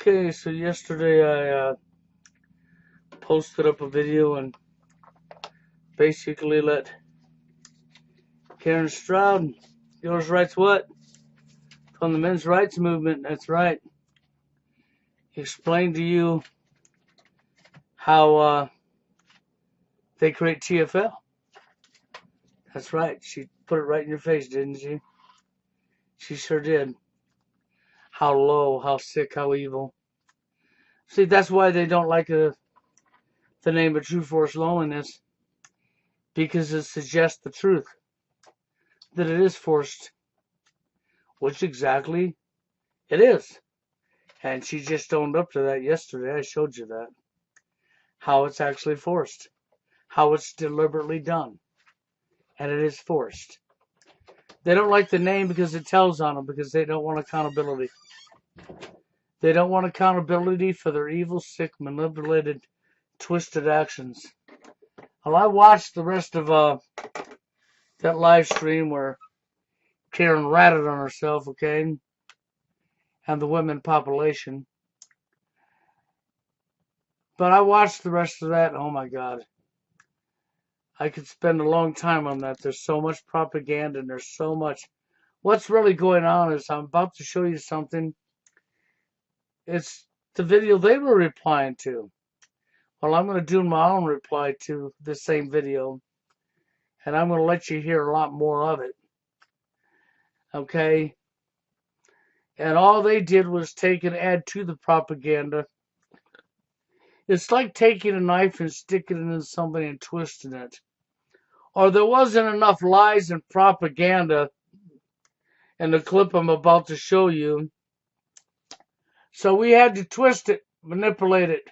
Okay, so yesterday I posted up a video and basically let Karen Stroud, yours rights what? From the men's rights movement, that's right. Explain to you how they create TFL. That's right. She put it right in your face, didn't she? She sure did. How low, how sick, how evil. See, that's why they don't like the name of True Force Loneliness, because it suggests the truth, that it is forced, which exactly it is. And she just owned up to that yesterday. I showed you that. How it's actually forced. How it's deliberately done. And it is forced. They don't like the name because it tells on them, because they don't want accountability. They don't want accountability for their evil, sick, manipulated, twisted actions. Well, I watched the rest of that live stream where Karen ratted on herself, okay, and the women population. But I watched the rest of that, and oh my God. I could spend a long time on that. There's so much propaganda and there's so much. What's really going on is I'm about to show you something. It's the video they were replying to. Well, I'm going to do my own reply to the same video. And I'm going to let you hear a lot more of it. Okay? And all they did was take and add to the propaganda. It's like taking a knife and sticking it in somebody and twisting it. Or there wasn't enough lies and propaganda in the clip I'm about to show you. So we had to twist it, manipulate it.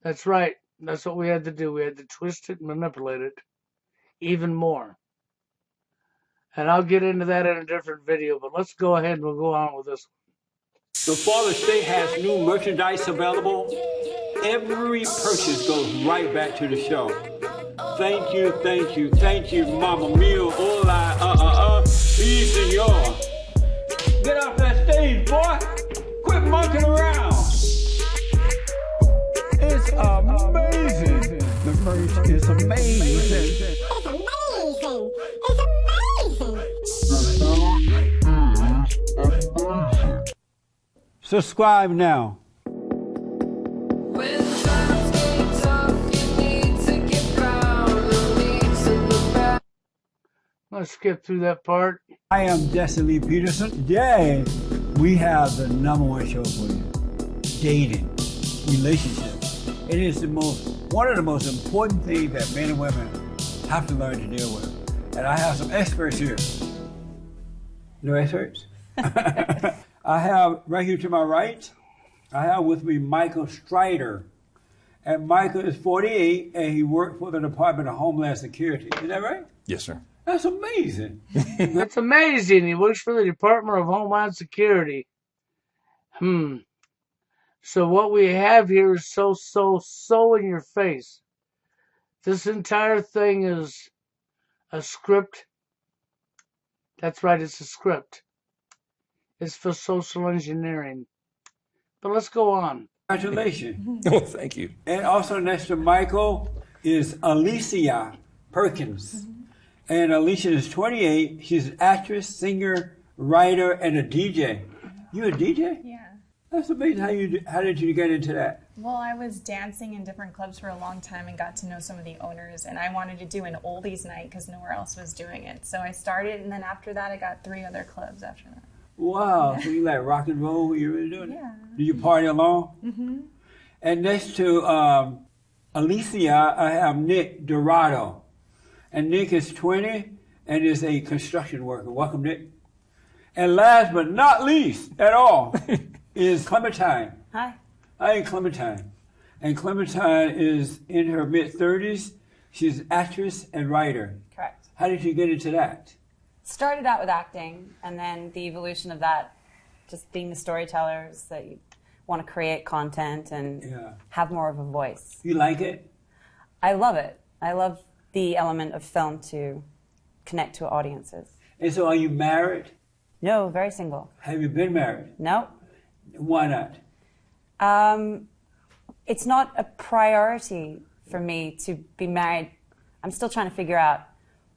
That's right. That's what we had to do. We had to twist it and manipulate it even more. And I'll get into that in a different video, but let's go ahead and we'll go on with this one. The Florida State has new merchandise available. Every purchase goes right back to the show. Thank you, thank you, thank you, Mama Mia, hola, sí, senor. Get off that stage, boy. Quit monkeying around. It's amazing. The merch is amazing. It's amazing. It's amazing. Subscribe now. Let's skip through that part. I am Jesse Lee Peterson. Today, we have the #1 show for you. Dating, relationships. It is one of the most important things that men and women have to learn to deal with. And I have some experts here. No experts? I have right here to my right, I have with me Michael Strider. And Michael is 48 and he worked for the Department of Homeland Security. Is that right? Yes, sir. That's amazing. That's amazing. He works for the Department of Homeland Security. So what we have here is so in your face. This entire thing is a script. That's right, it's a script. It's for social engineering. But let's go on. Congratulations. Oh, thank you. And also next to Michael is Alicia Perkins. And Alicia is 28. She's an actress, singer, writer, and a DJ. You a DJ? Yeah. That's amazing. How did you get into that? Well, I was dancing in different clubs for a long time and got to know some of the owners, and I wanted to do an oldies night because nowhere else was doing it. So I started, and then after that, I got 3 other clubs after that. Wow. So you like rock and roll? You really doing it? Yeah. Do you party alone? Mm-hmm. And next to Alicia, I have Nick Dorado. And Nick is 20 and is a construction worker. Welcome, Nick. And last but not least at all is Clementine. Hi. Hi, Clementine. And Clementine is in her mid-30s. She's an actress and writer. Correct. How did you get into that? Started out with acting, and then the evolution of that, just being the storytellers that you want to create content and have more of a voice. You like it? I love it. I love the element of film to connect to audiences. And so are you married? No, very single. Have you been married? No. Why not? It's not a priority for me to be married. I'm still trying to figure out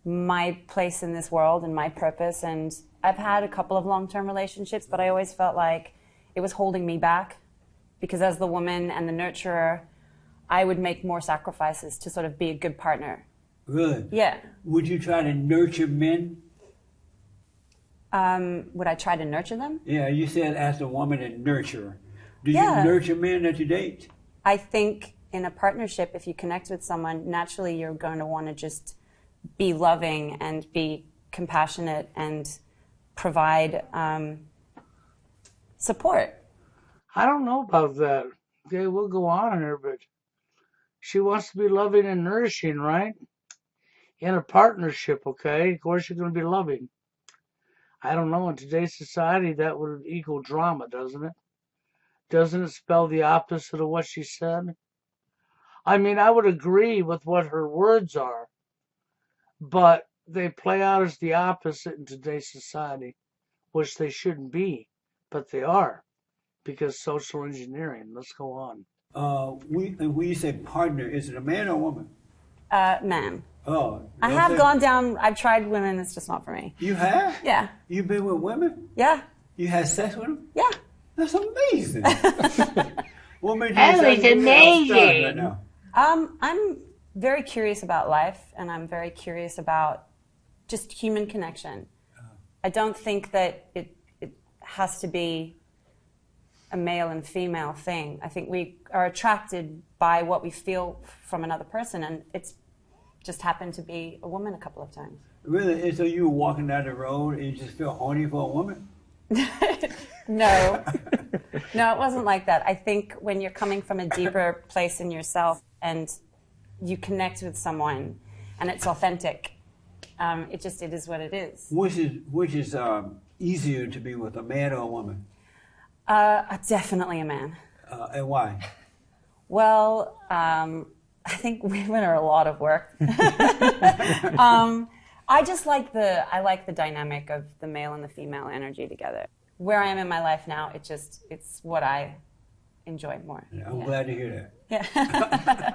my place in this world and my purpose. And I've had a couple of long-term relationships, but I always felt like it was holding me back because as the woman and the nurturer, I would make more sacrifices to sort of be a good partner. Really? Yeah. Would you try to nurture men? Would I try to nurture them? Yeah, you said as a woman and nurturer. Do you Yeah. nurture men that you date? I think in a partnership, if you connect with someone, naturally you're going to want to just be loving and be compassionate and provide support. I don't know about that. Okay, we'll go on here, but she wants to be loving and nourishing, right? In a partnership, okay? Of course, you're going to be loving. I don't know. In today's society, that would equal drama, doesn't it? Doesn't it spell the opposite of what she said? I mean, I would agree with what her words are, but they play out as the opposite in today's society, which they shouldn't be, but they are, because social engineering. Let's go on. When you say partner, is it a man or a woman? Man. Oh. I have gone down, I've tried women, it's just not for me. You have? Yeah. You've been with women? Yeah. You had sex with them? Yeah. That's amazing. What made you That decide was to do that amazing. right now? I'm very curious about life, and I'm very curious about just human connection. I don't think that it has to be a male and female thing. I think we are attracted by what we feel from another person, and it's just happened to be a woman a couple of times. Really? And so you were walking down the road and you just feel horny for a woman? No. No, it wasn't like that. I think when you're coming from a deeper place in yourself and you connect with someone and it's authentic, it is what it is. Which is easier to be with, a man or a woman? Definitely a man. And why? Well, I think women are a lot of work. I just like the dynamic of the male and the female energy together. Where I am in my life now, it's what I enjoy more. Yeah, I'm glad to hear that. Yeah.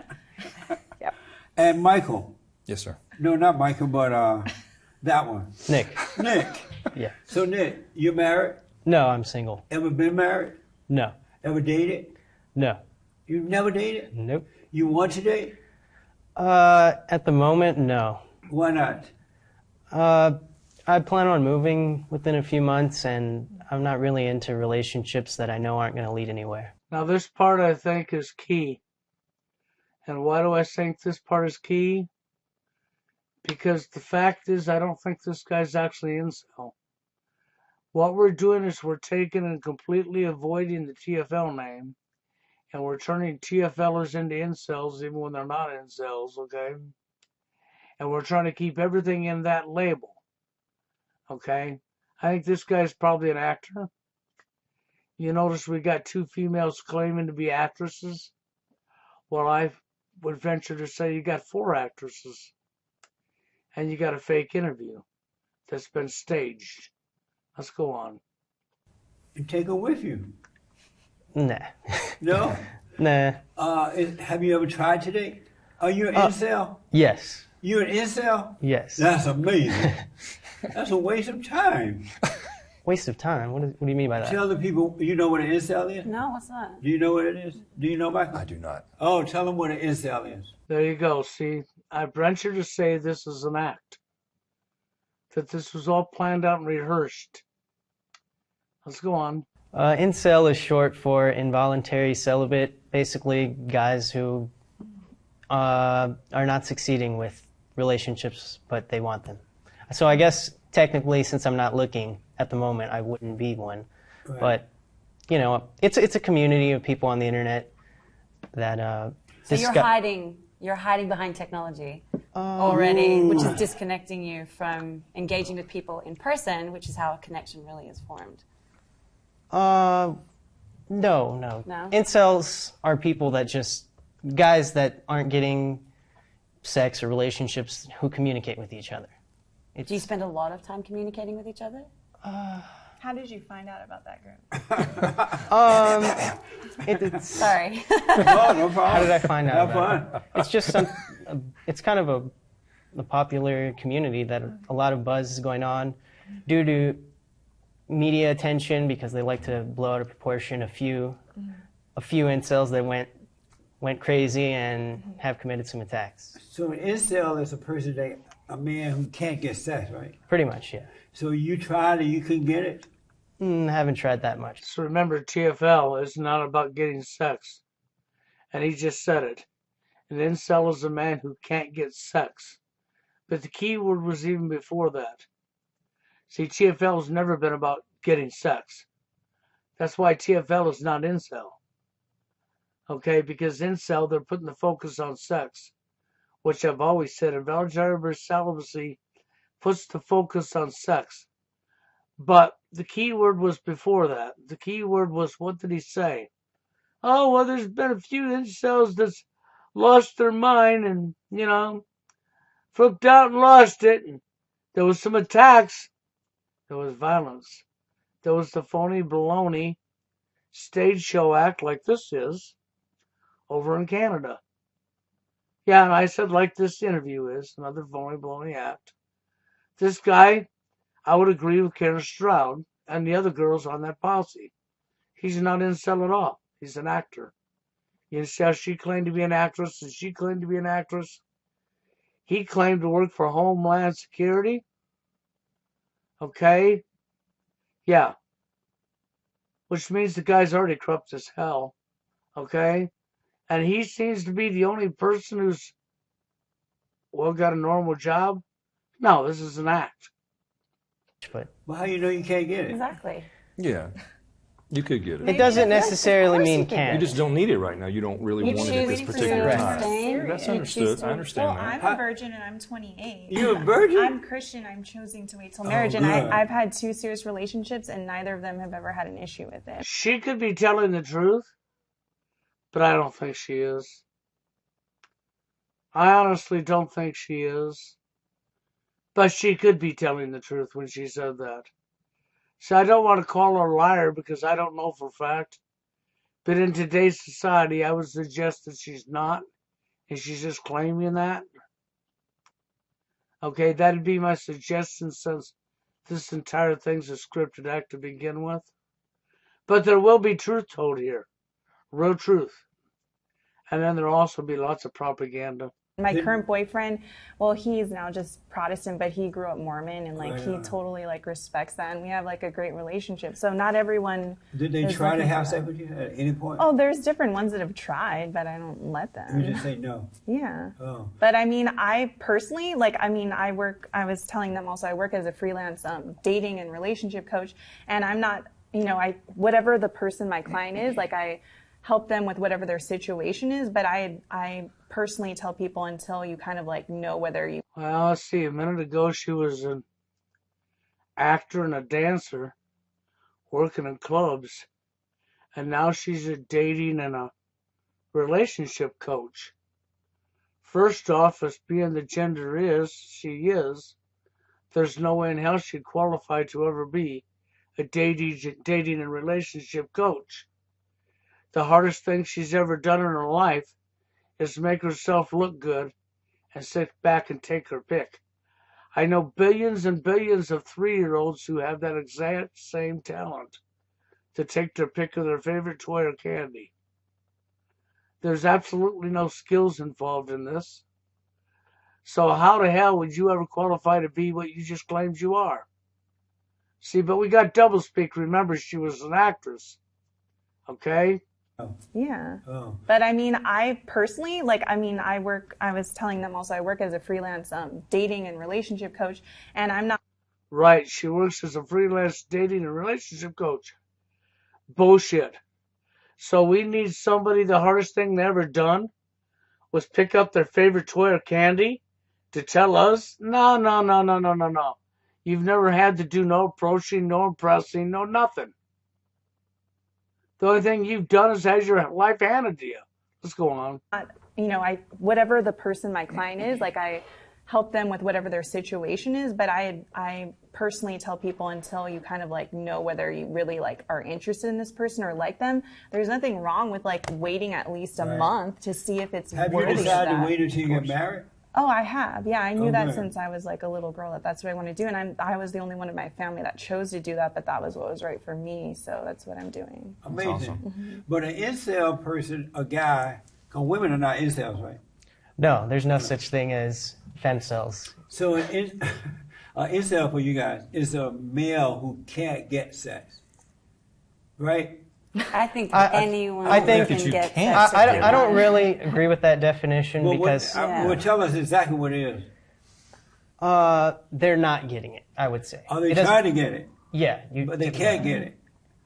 Yep. And Michael. Yes, sir. No, not Michael, but that one. Nick. Nick. Yeah. So Nick, you married? No, I'm single. Ever been married? No. Ever dated? No. You've never dated? Nope. You want to date? At the moment, no. Why not? I plan on moving within a few months, and I'm not really into relationships that I know aren't going to lead anywhere. Now, this part I think is key. And why do I think this part is key? Because the fact is, I don't think this guy's actually incel. What we're doing is we're taking and completely avoiding the TFL name, and we're turning TFLers into incels even when they're not incels, okay? And we're trying to keep everything in that label, okay? I think this guy's probably an actor. You notice we got two females claiming to be actresses? Well, I would venture to say you got 4 actresses. And you got a fake interview that's been staged. Let's go on. And take her with you. Nah. No? Nah. Have you ever tried to date? Are you an incel? Yes. You an incel? Yes. That's amazing. That's a waste of time. Waste of time? What do you mean by that? Tell the people, you know what an incel is? No, what's that? Do you know what it is? Do you know, Michael? I do not. Oh, tell them what an incel is. There you go. See, I venture to say this is an act. That this was all planned out and rehearsed. Let's go on. Incel is short for involuntary celibate. Basically, guys who are not succeeding with relationships, but they want them. So I guess technically, since I'm not looking at the moment, I wouldn't be one. Right. But you know, it's a community of people on the internet that. So you're hiding behind technology already, which is disconnecting you from engaging with people in person, which is how a connection really is formed. No. No? Incels are people that guys that aren't getting sex or relationships who communicate with each other. Do you spend a lot of time communicating with each other? How did you find out about that group? It's Sorry. Oh, no problem. how did I find out? Have about it? fun. It's just it's kind of a popular community that a lot of buzz is going on due to media attention because they like to blow out of proportion a few incels that went crazy and have committed some attacks. So an incel is a person a man who can't get sex, right? Pretty much, yeah. So you tried and you couldn't get it? Haven't tried that much. So remember, TFL is not about getting sex. And he just said it. An incel is a man who can't get sex. But the key word was even before that. See, TFL has never been about getting sex. That's why TFL is not incel. Okay, because incel, they're putting the focus on sex, which I've always said, involuntary celibacy puts the focus on sex. But the key word was before that. The key word was, what did he say? Oh, well, there's been a few incels that's lost their mind and, flipped out and lost it. And there was some attacks. There was violence. There was the phony baloney stage show act like this is over in Canada. Yeah, and I said like this interview is, another phony baloney act. This guy, I would agree with Karen Stroud and the other girls on that posse. He's not incel at all. He's an actor. You see how she claimed to be an actress and she claimed to be an actress? He claimed to work for Homeland Security. Okay? Yeah. Which means the guy's already corrupt as hell. Okay? And he seems to be the only person who's, got a normal job. No, this is an act. But Well, how you know you can't get it? Exactly. Yeah, you could get it it. doesn't necessarily Of course mean you can. can. You just don't need it right now. You don't really You want it at this choose to particular time. abstain. That's You understood. choose to- I understand Well, that. I'm a virgin and I'm 28. You a virgin? I'm Christian. I'm choosing to wait till marriage, and good. I've had 2 serious relationships, and neither of them have ever had an issue with it. She could be telling the truth, but I don't think she is. I honestly don't think she is. But she could be telling the truth when she said that. So I don't want to call her a liar because I don't know for a fact. But in today's society, I would suggest that she's not. And she's just claiming that. Okay, that'd be my suggestion since this entire thing's a scripted act to begin with. But there will be truth told here. Real truth. And then there'll also be lots of propaganda. My current boyfriend, well, he's now just Protestant, but he grew up Mormon, and he totally respects that, and we have a great relationship. So not everyone. Did they is try to looking have for sex that. with you at any point? Oh, there's different ones that have tried, but I don't let them. You just say no. Yeah. Oh. But I mean, I personally, I was telling them also, I work as a freelance dating and relationship coach, and I'm not, whatever the person my client is, I help them with whatever their situation is, but I personally tell people until you kind of know whether you. Well, let's see. A minute ago, she was an actor and a dancer working in clubs. And now she's a dating and a relationship coach. First off, as being the gender she is, there's no way in hell she'd qualify to ever be a dating and relationship coach. The hardest thing she's ever done in her life is to make herself look good and sit back and take her pick. I know billions and billions of 3-year-olds who have that exact same talent to take their pick of their favorite toy or candy. There's absolutely no skills involved in this. So how the hell would you ever qualify to be what you just claimed you are? See, but we got doublespeak. Remember, she was an actress. Okay? Yeah. Oh. But I mean, I personally, I was telling them also, I work as a freelance dating and relationship coach, and I'm not. Right, she works as a freelance dating and relationship coach. Bullshit. So we need somebody, the hardest thing they ever done was pick up their favorite toy or candy to tell us, no. You've never had to do no approaching, no impressing, no nothing. The only thing you've done is had your life handed to you. What's going on? Whatever the person my client is, I help them with whatever their situation is, but I personally tell people until you kind of like know whether you really like are interested in this person or like them. There's nothing wrong with like waiting at least a month to see if it's Have you worthy of decided to that. wait until you get married? Oh, I have. Yeah, I knew that good. since I was like a little girl that's what I want to do, and I was the only one in my family that chose to do that, but that was what was right for me, so that's what I'm doing. Amazing. awesome. But an incel person, a guy, because women are not incels, right? No, there's no such thing as femcells. So an incel for you guys is a male who can't get sex, right? I think I anyone think can that you get can't. sex. I don't really agree with that definition because Well, tell us exactly what it is. they're not getting it, I would say. Are they It doesn't- trying to get it? Yeah. But they can't get it.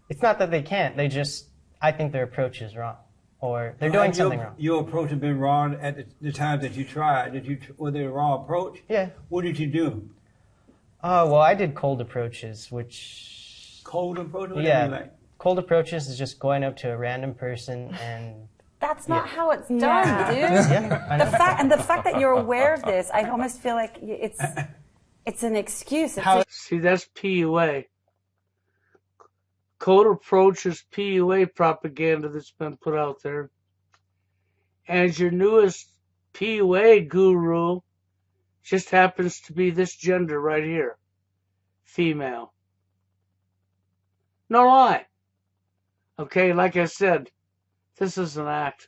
It's not that they can't. They just, I think their approach is wrong. Or they're doing something wrong. Your approach has been wrong at the times that you tried. Was it a wrong approach? Yeah. What did you do? Well, I did cold approaches, which... Cold approach? What do you Yeah. like? Cold approaches is just going up to a random person and... That's not how it's done, Yeah. dude. Yeah, I know. The fact that you're aware of this, I almost feel like it's an excuse. See, that's PUA. Cold approach is PUA propaganda that's been put out there. And your newest PUA guru just happens to be this gender right here. Female. No lie. Okay, like I said, this is an act.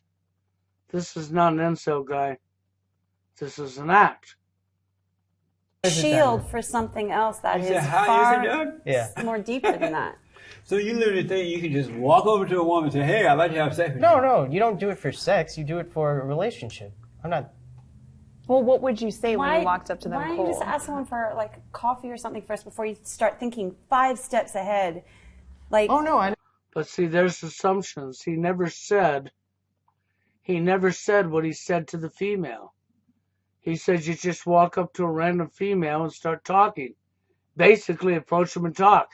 This is not an incel guy. This is an act. Shield for something else that You is said, how far is it done? Yeah. more deeper than that. So you literally think you can just walk over to a woman and say, hey, I'd like to have sex with you. No, you don't do it for sex. You do it for a relationship. I'm not... Well, what would you say when you walked up to them Why don't cold? you just ask someone for like coffee or something first before you start thinking 5 steps ahead? Like, Oh, no, I... But see, there's assumptions. He never said what he said to the female. He said you just walk up to a random female and start talking. Basically, approach them and talk.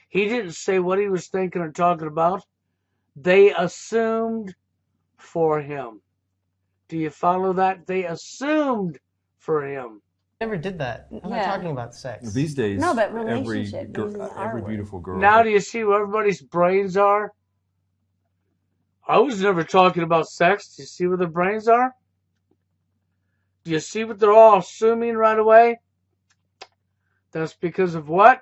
He didn't say what he was thinking or talking about. They assumed for him. Do you follow that? They assumed for him. never did that. I'm not Yeah. talking about sex. These days, No, but every relationship using our every word. beautiful girl. Now do you see where everybody's brains are? I was never talking about sex. Do you see where their brains are? Do you see what they're all assuming right away? That's because of what?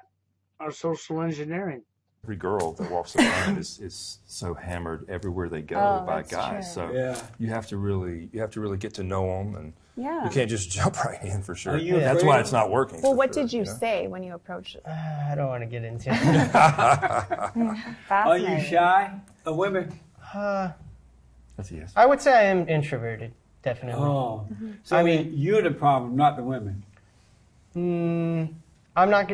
Our social engineering. Every girl that walks around is so hammered everywhere they go Oh, by that's guys. true. So Yeah. you have to really get to know them, and yeah. you can't just jump right in for sure. Are you That's afraid why of- it's not working. Well, for what sure, did you know? say when you approached it? I don't want to get into it. Are you Fascinating. shy of women? That's a yes. I would say I am introverted, definitely. Oh. So I mean- you're the problem, not the women. I'm not...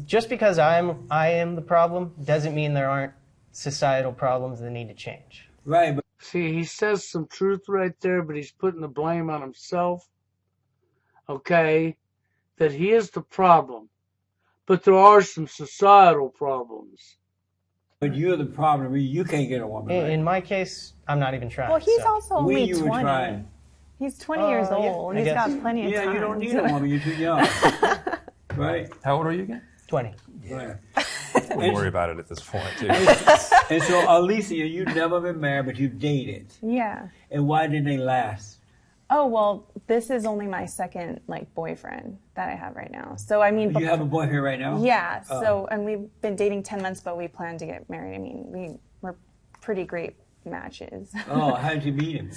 Just because I am the problem doesn't mean there aren't societal problems that need to change. Right, but See, he says some truth right there, but he's putting the blame on himself. Okay? That he is the problem. But there are some societal problems. you're the problem. You can't get a woman. Right? In my case, I'm not even trying. Well, he's so. also When only you were 20. trying. He's 20 years Yeah, old. I He's guess. got plenty of Yeah, time. you don't need a woman. You're too young. Right? How old are you again? 20. Right. Wouldn't worry about it at this point, too. And so, Alicia, you've never been married, but you've dated. Yeah. And why didn't they last? Oh, well, this is only my second, like, boyfriend that I have right now. So, I mean... You have a boyfriend right now? Yeah. Oh. So, and we've been dating 10 months, but we plan to get married. I mean, we're pretty great matches. Oh, how did you meet him?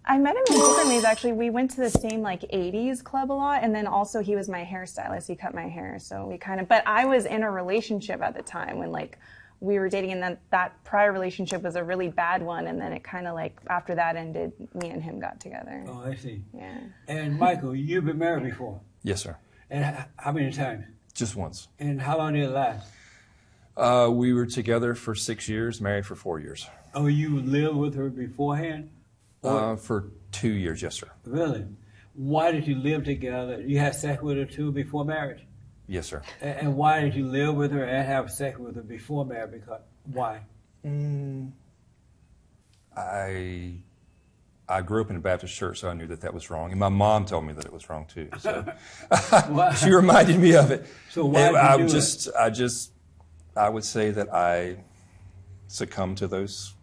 I met him in different ways, actually. We went to the same, like, 80s club a lot, and then also he was my hairstylist. He cut my hair, so we kind of... But I was in a relationship at the time when, like, we were dating, and then that prior relationship was a really bad one, and then it kind of, like, after that ended, me and him got together. Oh, I see. Yeah. And Michael, you've been married before. Yes, sir. And how many times? Just once. And how long did it last? We were together for 6 years, married for 4 years. Oh, you lived with her beforehand? For 2 years, yes, sir. Really? Why did you live together? You had sex with her too before marriage? Yes, sir. And why did you live with her and have sex with her before marriage? Because why? I I grew up in a Baptist church, so I knew that that was wrong. And my mom told me that it was wrong too. So Why? she reminded me of it. So why And did you do it? I would say that I succumbed to those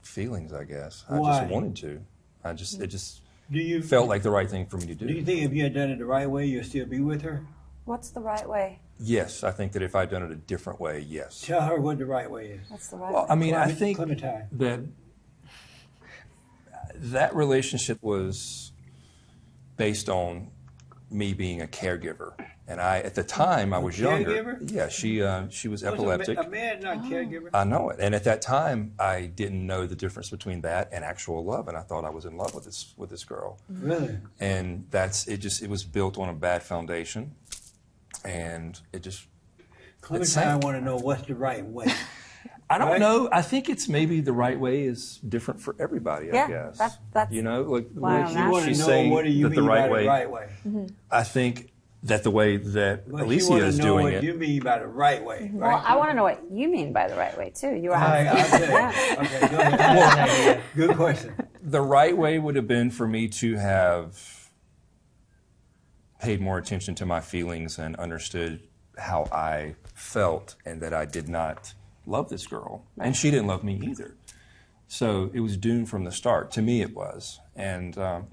feelings, I guess. I Why? just wanted to. It just Do you felt like the right thing for me to Do you do. think if you had done it the right way, you'd still be with her? What's the right way? Yes, I think that if I'd done it a different way, yes. Tell her what the right way is. What's the right Well, way? I mean, I think Clementine. that relationship was based on me being a caregiver. And at the time, I was younger. Caregiver? Yeah, she was What's epileptic. A man, not caregiver. I know it. And at that time, I didn't know the difference between that and actual love. And I thought I was in love with this girl. Really? And it was built on a bad foundation. And it Clementine, I sank. want to know what's the right way. I don't Right? know. I think it's maybe the right way is different for everybody, Yeah, I guess. that's you know, like why I'm You want to she's know saying what do you that mean the by right way. the right way. I think that the way that But Alicia you want is to know doing what it. you mean by the right way, Well, right? I want to know what you mean by the right way too. You were All right, asking. I'll tell you. Okay, go ahead. Good question. The right way would have been for me to have paid more attention to my feelings and understood how I felt and that I did not love this girl. And she didn't love me either. So it was doomed from the start. To me, it was. And, I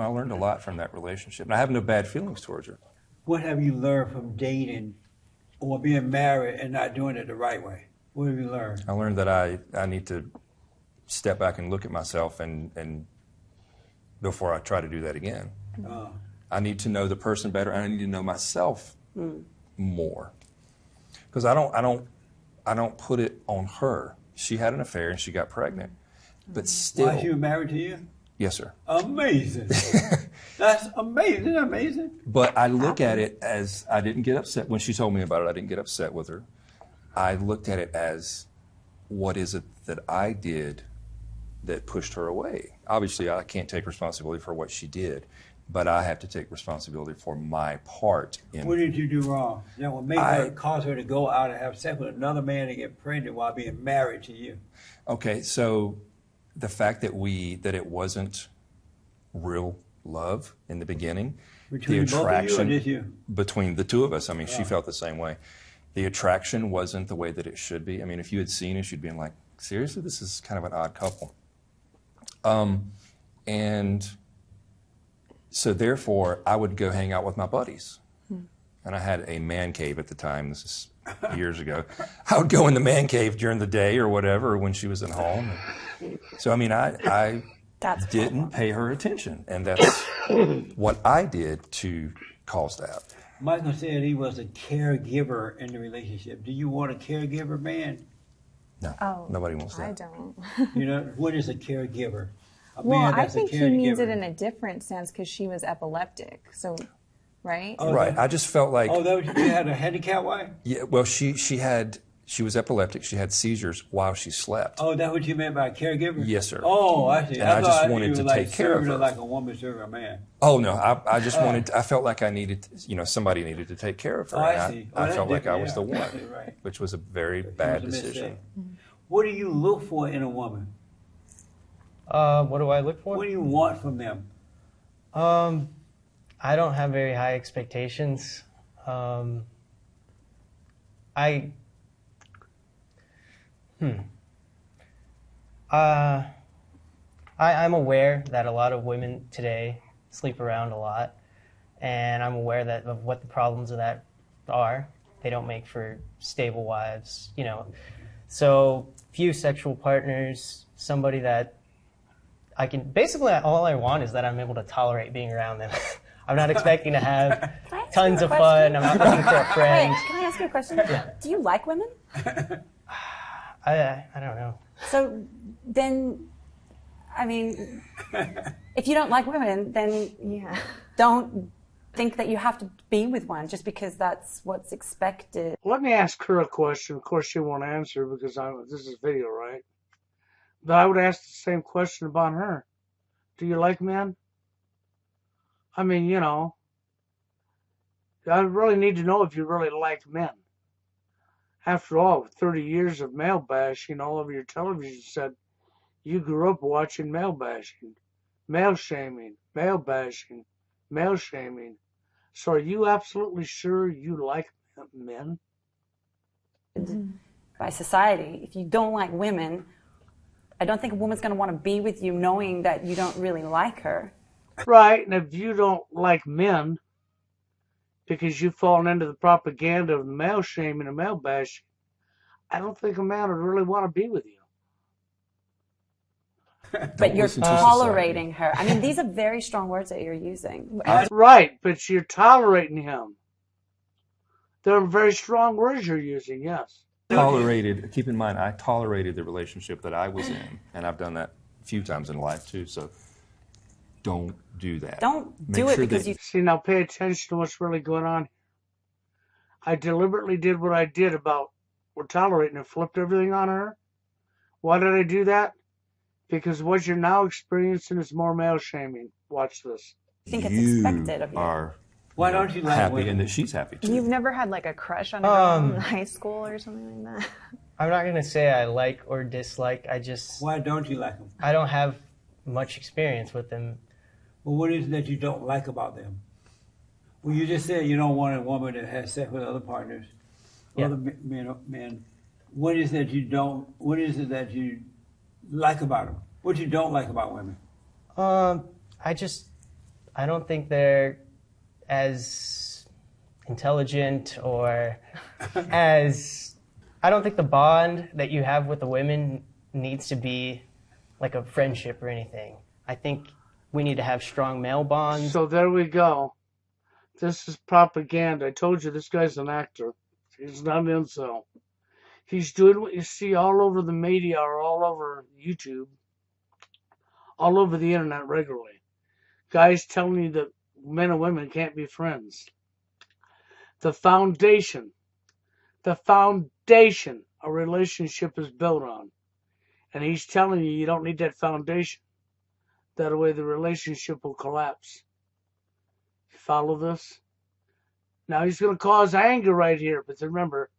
learned a lot from that relationship. And I have no bad feelings towards her. What have you learned from dating or being married and not doing it the right way? What have you learned? I learned that I need to step back and look at myself and before I try to do that again. I need to know the person better, and I need to know myself more. Because I don't put it on her. She had an affair and she got pregnant. But still, Why she was married to you? yes, sir. Amazing. That's amazing. Isn't that amazing? But I look at it as I didn't get upset when she told me about it. I didn't get upset with her. I looked at it as, what is it that I did that pushed her away? Obviously, I can't take responsibility for what she did, but I have to take responsibility for my part in What did you do wrong that would make her cause her to go out and have sex with another man and get pregnant while being married to you? Okay, so the fact that it wasn't real love in the beginning, Between the both of you or attraction just you? between the two of us. I mean, she felt the same way. The attraction wasn't the way that it should be. I mean, if you had seen us, you'd been like, seriously, this is kind of an odd couple. And so therefore, I would go hang out with my buddies. And I had a man cave at the time. This is years ago. I would go in the man cave during the day or whatever when she was at home. So, I mean, I didn't pay her attention. And that's what I did to cause that. Michael said he was a caregiver in the relationship. Do you want a caregiver man? No, Oh, nobody wants that. I don't. You know, what is a caregiver? A Well, man I that's a think he means it caregiver. in a different sense because she was epileptic. So, right? Oh, Right. I just felt like, Oh, that was, you had a handicapped wife? yeah, well, she was epileptic. She had seizures while she slept. Oh, that what you meant by caregiver? Yes, sir. Oh, I see. And I just thought wanted you to were like take care of serving her. like a woman serving a man. Oh no, I just I felt like I needed, somebody needed to take care of her. Oh, I and see. Oh, I that's felt like I different, was the yeah. one, Right. which was a very It bad was a decision. mistake. What do you look for in a woman? What do I look for? What do you want from them? I don't have very high expectations. I'm aware that a lot of women today sleep around a lot, and I'm aware of what the problems of that are. They don't make for stable wives, So few sexual partners, somebody that I can, basically all I want is that I'm able to tolerate being around them. I'm not expecting to have tons of fun. I'm not looking for a friend. Wait, can I ask you a question? Do you like women? I don't know. So then, I mean, if you don't like women, then Yeah. don't think that you have to be with one just because that's what's expected. Let me ask her a question. Of course, she won't answer because this is video, right? But I would ask the same question about her. Do you like men? I mean, I really need to know if you really like men. After all, 30 years of male bash, all over your television set, You grew up watching male bashing, male shaming, male bashing, male shaming. So are you absolutely sure you like men? By society. If you don't like women, I don't think a woman's going to want to be with you knowing that you don't really like her. Right, and if you don't like men because you've fallen into the propaganda of male shaming and male bashing, I don't think a man would really want to be with you. But you're listen to tolerating her. I mean, these are very strong words that you're using. Right, but you're tolerating him. They're very strong words you're using, yes. Tolerated. Keep in mind, I tolerated the relationship that I was in, and I've done that a few times in life too. So don't do that. Don't Make do it sure because that- you See, now pay attention to what's really going on. I deliberately did what I did about we're tolerating and flipped everything on her. Why did I do that? Because what you're now experiencing is more male shaming. Watch this. think it's you expected of you. are Why don't you like happy women? and that she's happy too. You've never had like a crush on a girl in high school or something like that? I'm not gonna say I like or dislike. Why don't you like them? I don't have much experience with them. Well, what is it that you don't like about them? Well, you just said you don't want a woman that has sex with other partners, Yeah. other men. What is that you don't? What is it that you like about them? What you don't like about women? I don't think they're as intelligent or as. I don't think the bond that you have with the women needs to be like a friendship or anything. I think we need to have strong male bonds. So there we go. This is propaganda. I told you this guy's an actor. He's not an incel. He's doing what you see all over the media or all over YouTube, all over the internet regularly. Guys telling you that men and women can't be friends. The foundation a relationship is built on. And he's telling you don't need that foundation. That way the relationship will collapse. Follow this? Now he's going to cause anger right here, but remember,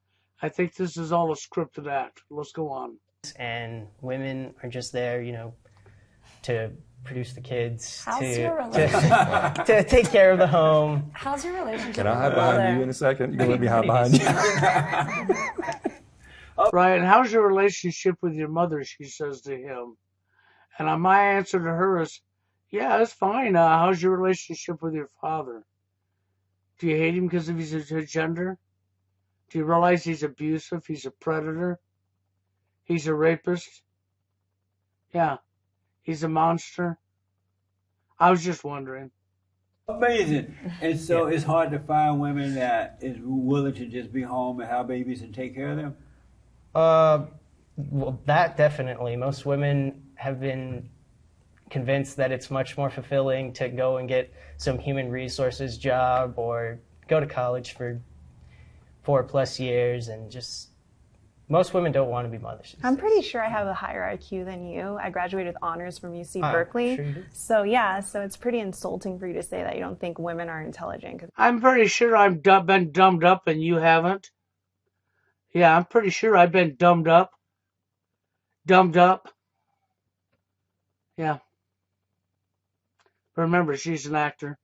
I think this is all a scripted act. Let's go on. And women are just there, to produce the kids, How's to, your relationship? to take care of the home. How's your relationship Can I with hide your behind mother? you in a second? You can let me hide behind you. Right, and how's your relationship with your mother, she says to him. And my answer to her is, yeah, it's fine. How's your relationship with your father? Do you hate him because of his gender? Do you realize he's abusive? He's a predator? He's a rapist? Yeah, he's a monster. I was just wondering. Amazing. And so it's hard to find women that is willing to just be home and have babies and take care of them. Well, that definitely. Most women have been convinced that it's much more fulfilling to go and get some human resources job or go to college for 4+ years, and just most women don't want to be mothers. I'm pretty sure I have a higher IQ than you. I graduated with honors from UC Oh, Berkeley. sure you did. So yeah, so it's pretty insulting for you to say that you don't think women are intelligent. 'Cause I'm pretty sure I've been dumbed up and you haven't. Yeah, I'm pretty sure I've been dumbed up. Dumbed up. Yeah. Remember, she's an actor.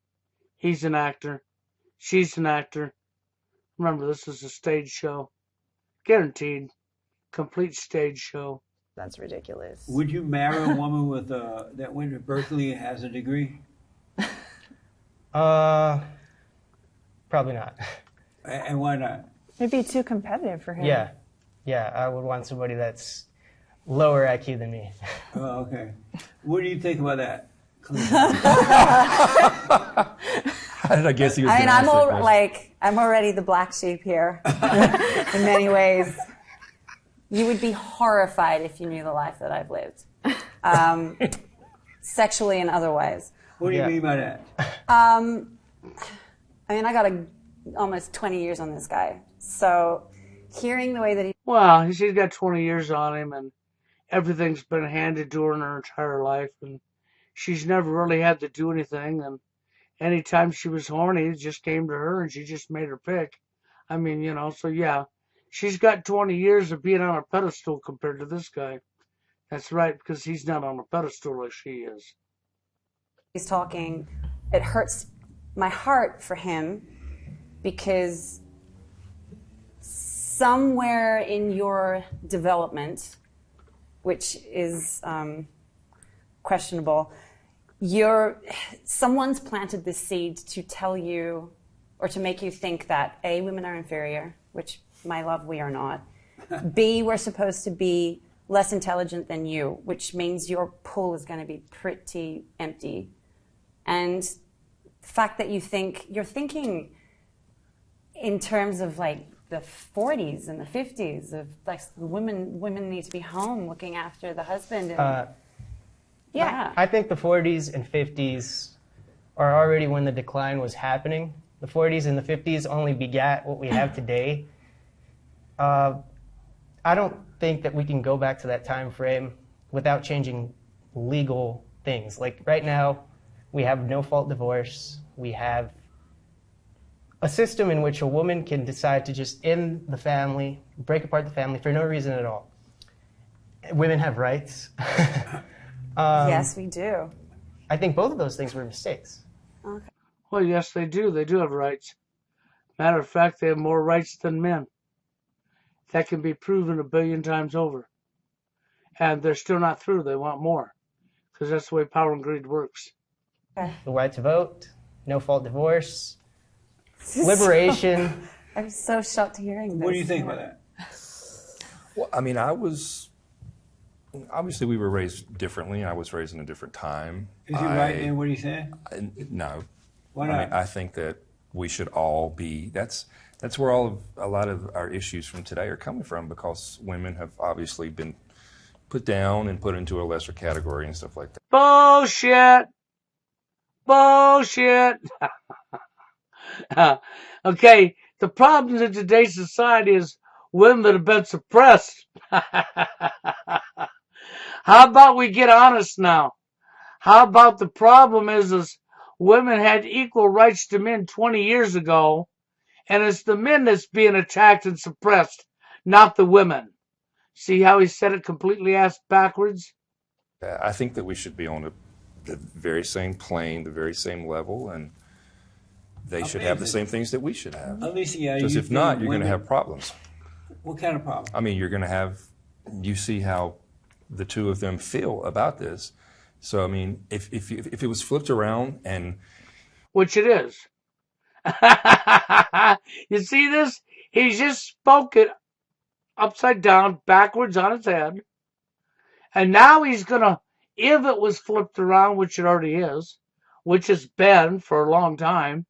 He's an actor. She's an actor. Remember, this is a stage show. Guaranteed. Complete stage show. that's ridiculous. Would you marry a woman with that went to Berkeley and has a degree? Probably not. And why not? It'd be too competitive for him. Yeah, I would want somebody that's lower IQ than me. Oh, okay. What do you think about that? How did I guess he was I going mean, to ask that question? I'm already the black sheep here in many ways. You would be horrified if you knew the life that I've lived, sexually and otherwise. What do you Yeah. mean by that? I mean, I got almost 20 years on this guy. So hearing the way that he Well, she's got 20 years on him, and everything's been handed to her in her entire life, and she's never really had to do anything. And anytime she was horny, it just came to her, and she just made her pick. I mean, so yeah, she's got 20 years of being on a pedestal compared to this guy. That's right, because he's not on a pedestal like she is. He's talking, it hurts my heart for him because somewhere in your development, which is questionable, someone's planted this seed to tell you or to make you think that A, women are inferior, which, my love, we are not. B, we're supposed to be less intelligent than you, which means your pool is going to be pretty empty. And the fact that you're thinking in terms of like the 40s and the 50s of like women need to be home looking after the husband. And, yeah. I think the 40s and 50s are already when the decline was happening. The 40s and the 50s only begat what we have today. I don't think that we can go back to that time frame without changing legal things. Like right now, we have no-fault divorce. We have a system in which a woman can decide to just end the family, break apart the family for no reason at all. Women have rights. Yes, we do. I think both of those things were mistakes. Okay. Well, yes, they do. They do have rights. Matter of fact, they have more rights than men. That can be proven 1 billion times over. And they're still not through. They want more. Because that's the way power and greed works. Okay. The right to vote, no-fault divorce, liberation. I'm so shocked to hearing this. What do you think about that? Well, I mean, obviously we were raised differently. I was raised in a different time. Is he right in what he's saying? No. Why not? I mean, I think that we should all be, that's where a lot of our issues from today are coming from, because women have obviously been put down and put into a lesser category and stuff like that. Bullshit! Bullshit! Okay, the problem in today's society is women that have been suppressed. How about we get honest now? How about the problem is women had equal rights to men 20 years ago, and it's the men that's being attacked and suppressed, not the women. See how he said it completely ass backwards? I think that we should be on the very same plane, the very same level, and they should have the same things that we should have. Alicia, Because if not, you're going to have problems. What kind of problem? I mean, you're going to have, you see how the two of them feel about this. So, I mean, if it was flipped around and... Which it is. You see this? He just spoke it upside down, backwards on his head. And now he's going to, if it was flipped around, which it already is, which has been for a long time,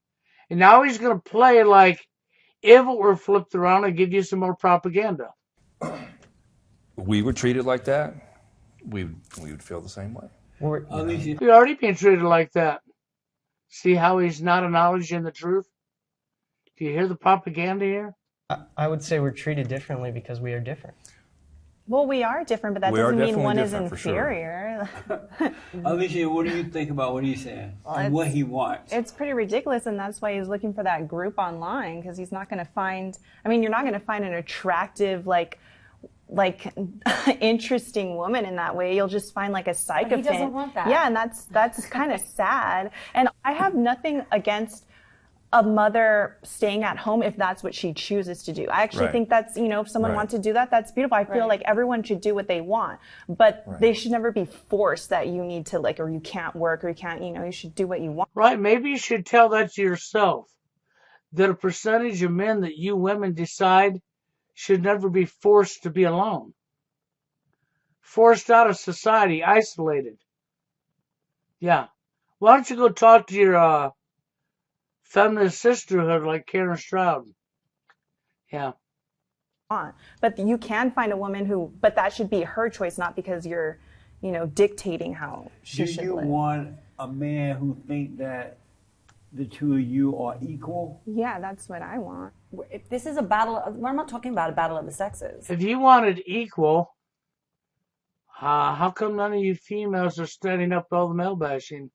and now he's going to play like if it were flipped around and give you some more propaganda. We were treated like that, we would feel the same way. Alicia, You're already being treated like that. See how he's not acknowledging the truth? Do you hear the propaganda here? I would say we're treated differently because we are different. Well, we are different, but that We are doesn't mean definitely one is different, for sure. inferior. Alicia, what do you think about what he's saying and what he wants? It's pretty ridiculous, and that's why he's looking for that group online, because he's not going to find, I mean, you're not going to find an attractive, like interesting woman in that way. You'll just find like a psychopath. He doesn't want that. Yeah, and that's kind of sad. And I have nothing against a mother staying at home if that's what she chooses to do. I actually Right. think that's, if someone Right. wants to do that, that's beautiful. I feel Right. like everyone should do what they want, but Right. they should never be forced that you need to or you can't work or you can't, you should do what you want. Right? Maybe you should tell that to yourself. That a percentage of men that you women decide should never be forced to be alone. Forced out of society, isolated. Yeah. Why don't you go talk to your feminist sisterhood like Karen Stroud? Yeah. But you can find a woman but that should be her choice, not because you're, dictating how she Do should you live. want a man who think that the two of you are equal? Yeah, that's what I want. This is a battle. We're not talking about a battle of the sexes. If you wanted equal, how come none of you females are standing up to all the male bashing?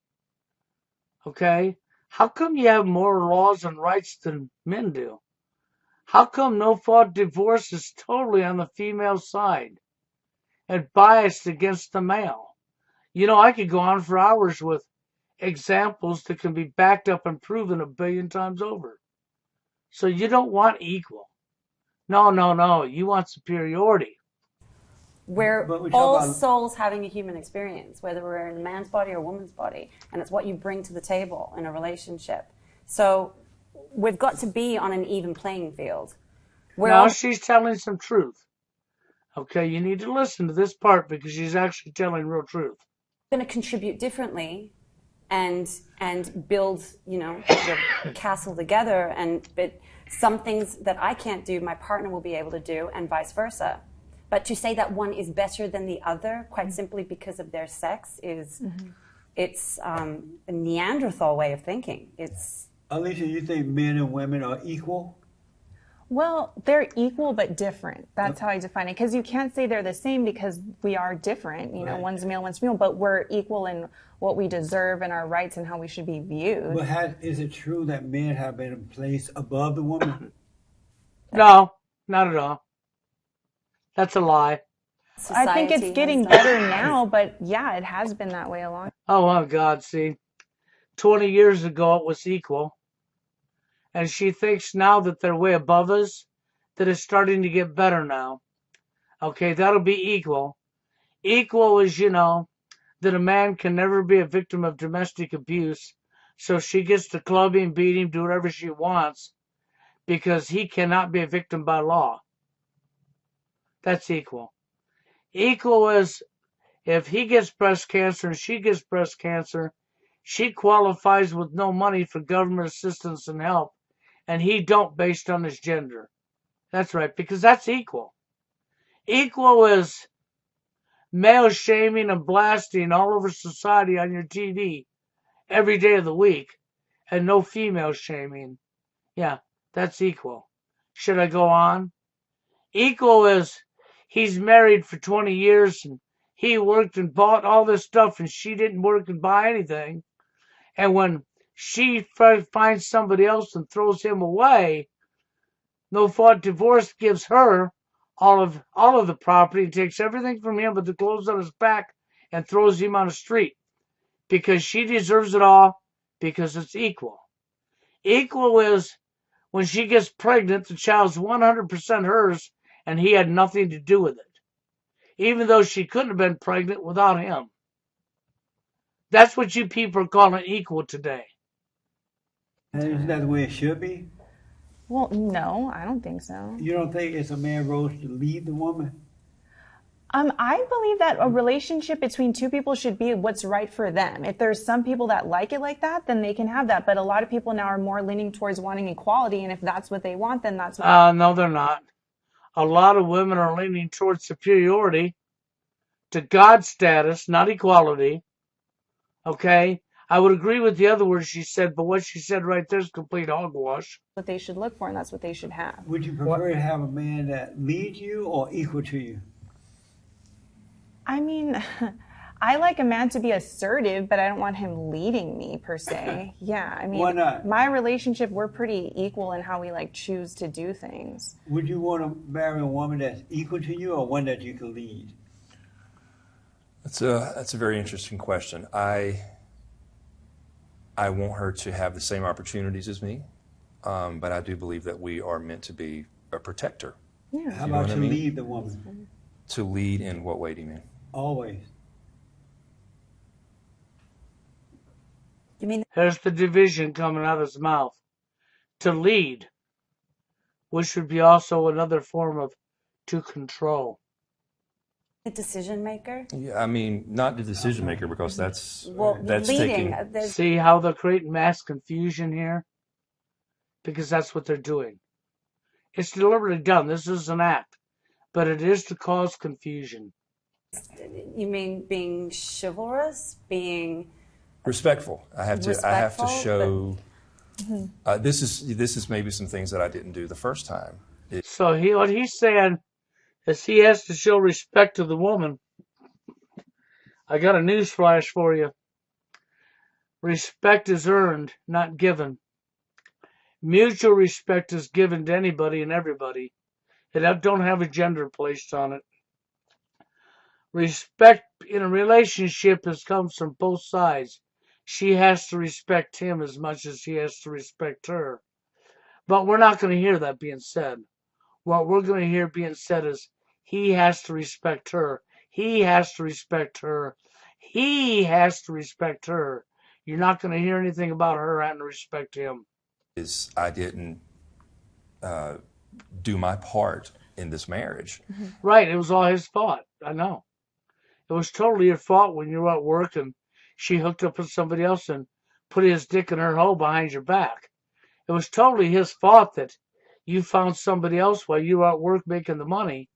Okay? How come you have more laws and rights than men do? How come no-fault divorce is totally on the female side? and biased against the male. You know, I could go on for hours with examples that can be backed up and proven 1,000,000,000 times over. So you don't want equal. No, no, no. You want superiority. We're But we talk all about- souls having a human experience, whether we're in a man's body or a woman's body, and it's what you bring to the table in a relationship. So we've got to be on an even playing field. We're Now all she's telling some truth. Okay, you need to listen to this part because she's actually telling real truth. going to contribute differently and build, you know, the castle together. But some things that I can't do, my partner will be able to do, and vice versa. But to say that one is better than the other, quite simply because of their sex, is it's a Neanderthal way of thinking. It's Alicia, you think men and women are equal? Well, they're equal but different. That's how I define it. Because you can't say they're the same because we are different. You know, Right. one's male, one's female, but we're equal in what we deserve and our rights and how we should be viewed. But is it true that men have been placed above the woman? No, not at all. That's a lie. I think society it's has getting done. better now, but yeah, it has been that way a long time. Oh, my God, see. 20 years ago, it was equal. And she thinks now that they're way above us, that it's starting to get better now. Okay, that'll be equal. Equal is, you know, that a man can never be a victim of domestic abuse. So she gets to club him, beat him, do whatever she wants because he cannot be a victim by law. That's equal. Equal is if he gets breast cancer and she gets breast cancer, she qualifies with no money for government assistance and help, and he don't based on his gender. That's right, because that's equal. Equal is male shaming and blasting all over society on your TV every day of the week, and no female shaming. Yeah, that's equal. Should I go on? Equal is he's married for 20 years and he worked and bought all this stuff and she didn't work and buy anything. And when she finds somebody else and throws him away, no fault divorce gives her all of the property, takes everything from him but the clothes on his back and throws him on the street because she deserves it all because it's equal. Equal is when she gets pregnant, the child's 100% hers and he had nothing to do with it, even though she couldn't have been pregnant without him. That's what you people are calling equal today. And isn't that the way it should be? Well, no, I don't think so. You don't think it's a man's role to lead the woman? I believe that a relationship between two people should be what's right for them. If there's some people that like it like that, then they can have that. But a lot of people now are more leaning towards wanting equality, and if that's what they want, then that's what. No, they're not. A lot of women are leaning towards superiority to God status, not equality. Okay? I would agree with the other words she said, but what she said right there is complete hogwash. What they should look for, and that's what they should have. Would you prefer to have a man that leads you or equal to you? I mean, I like a man to be assertive, but I don't want him leading me per se. Yeah, I mean, Why not? my relationship, we're pretty equal in how we like choose to do things. Would you want to marry a woman that's equal to you or one that you can lead? That's a very interesting question. I want her to have the same opportunities as me, but I do believe that we are meant to be a protector. Yeah. How You know about what to I mean? lead the woman? To lead in what way do you mean? Always. You mean There's the division coming out of his mouth. To lead, which would be also another form of to control. the decision maker? Yeah, I mean, not the decision maker because that's Well, that's leading. taking. There's See how they're creating mass confusion here? Because that's what they're doing. It's deliberately done. This is an act. But it is to cause confusion. You mean being chivalrous, being Respectful. I have to Respectful, show. This is maybe some things that I didn't do the first time. So what he's saying is he has to show respect to the woman. I got a news flash for you. Respect is earned, not given. Mutual respect is given to anybody and everybody. It don't have a gender placed on it. Respect in a relationship comes from both sides. She has to respect him as much as he has to respect her. But we're not going to hear that being said. What we're going to hear being said is he has to respect her. He has to respect her. He has to respect her. You're not going to hear anything about her having to respect him. Is I didn't do my part in this marriage. Right, it was all his fault. I know. It was totally your fault when you were at work and she hooked up with somebody else and put his dick in her hole behind your back. It was totally his fault that you found somebody else while you were at work making the money,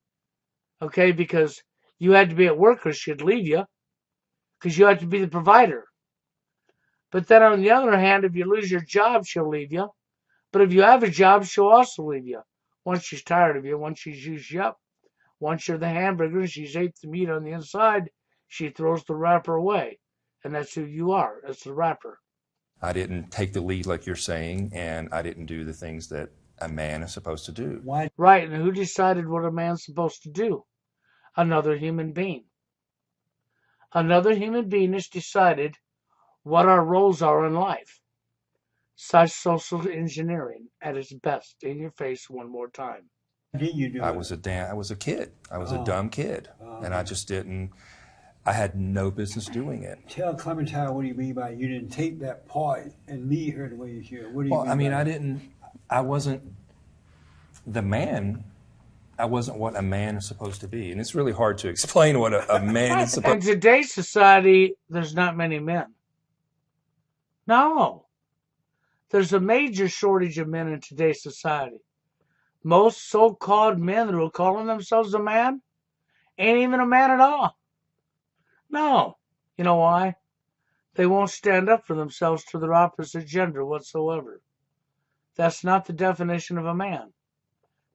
okay, because you had to be at work or she'd leave you, because you had to be the provider. But then on the other hand, if you lose your job, she'll leave you. But if you have a job, she'll also leave you. Once she's tired of you, once she's used you up, once you're the hamburger and she's ate the meat on the inside, she throws the wrapper away. And that's who you are, as the wrapper. I didn't take the lead like you're saying, and I didn't do the things that a man is supposed to do. Why? Right, and who decided what a man's supposed to do? Another human being. Another human being has decided what our roles are in life. Such social engineering at its best. In your face one more time. Did you do I it? was a kid. I was a dumb kid, and I just didn't. I had no business doing it. Tell Clementine what do you mean by you didn't take that part and lead her the way you should. What do you Well, mean? I mean, by I that? didn't. I wasn't the man. I wasn't what a man is supposed to be, and it's really hard to explain what a man is In supposed. today's society, there's not many men. No. There's a major shortage of men in today's society. Most so-called men who are calling themselves a man ain't even a man at all. No. You know why? They won't stand up for themselves to their opposite gender whatsoever. That's not the definition of a man.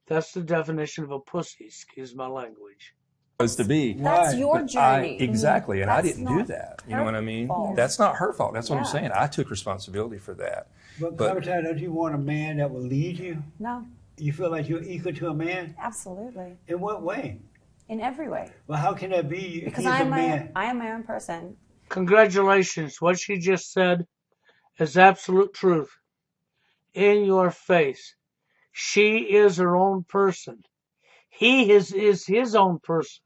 That's the definition of a pussy, excuse my language. Supposed to be. That's Why? your But journey. exactly, and I That's didn't do not that. You know what I mean? fault. That's not her fault. That's what I'm Yeah. saying. I took responsibility for that. But But Clementine, don't you want a man that will lead you? No, You feel like you're equal to a man? absolutely. In what way? In every way. Well, how can that be? Because He's I a am man. I am my own person. Congratulations. What she just said is absolute truth. In your face. She is her own person. He is his own person.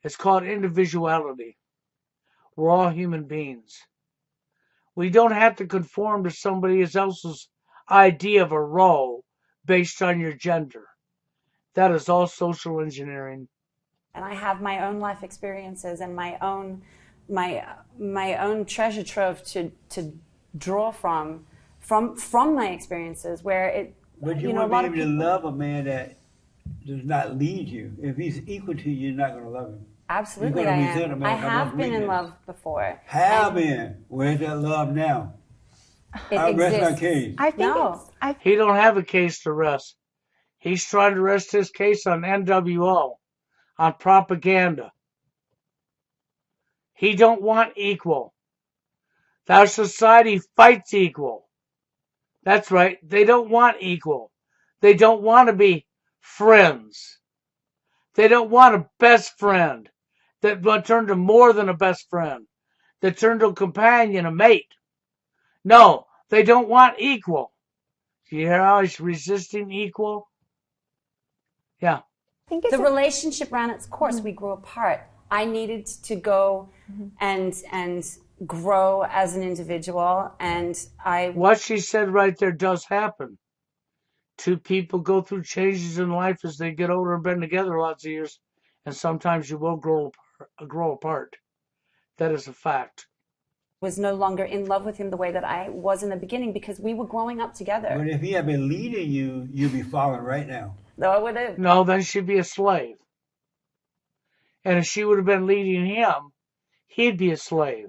It's called individuality. We're all human beings. We don't have to conform to somebody else's idea of a role based on your gender. That is all social engineering. And I have my own life experiences and my own treasure trove to draw from my experiences where it But you you know a won't lot be of able to people love a man that does not lead you. If he's equal to you, you're not going to love him. absolutely You're I gonna resent a am. man I that have has been in weakness. love before. Have been. Where's that love now? It I rest my exists. case. I think No. He don't have a case to rest. He's trying to rest his case on NWO, on propaganda. He don't want equal. Our society fights equal. That's right. They don't want equal. They don't want to be friends. They don't want a best friend that will turn to more than a best friend, that turn to a companion, a mate. No, they don't want equal. Do you hear how he's resisting equal? Yeah. I think it's The relationship ran its course. We grew apart. I needed to go and grow as an individual, and What she said right there does happen. Two people go through changes in life as they get older and been together lots of years, and sometimes you will grow apart. That is a fact. was no longer in love with him the way that I was in the beginning because we were growing up But together. if he had been leading you, you'd be following right now. Though I would have. No, then she'd be a slave. And if she would have been leading him, he'd be a slave.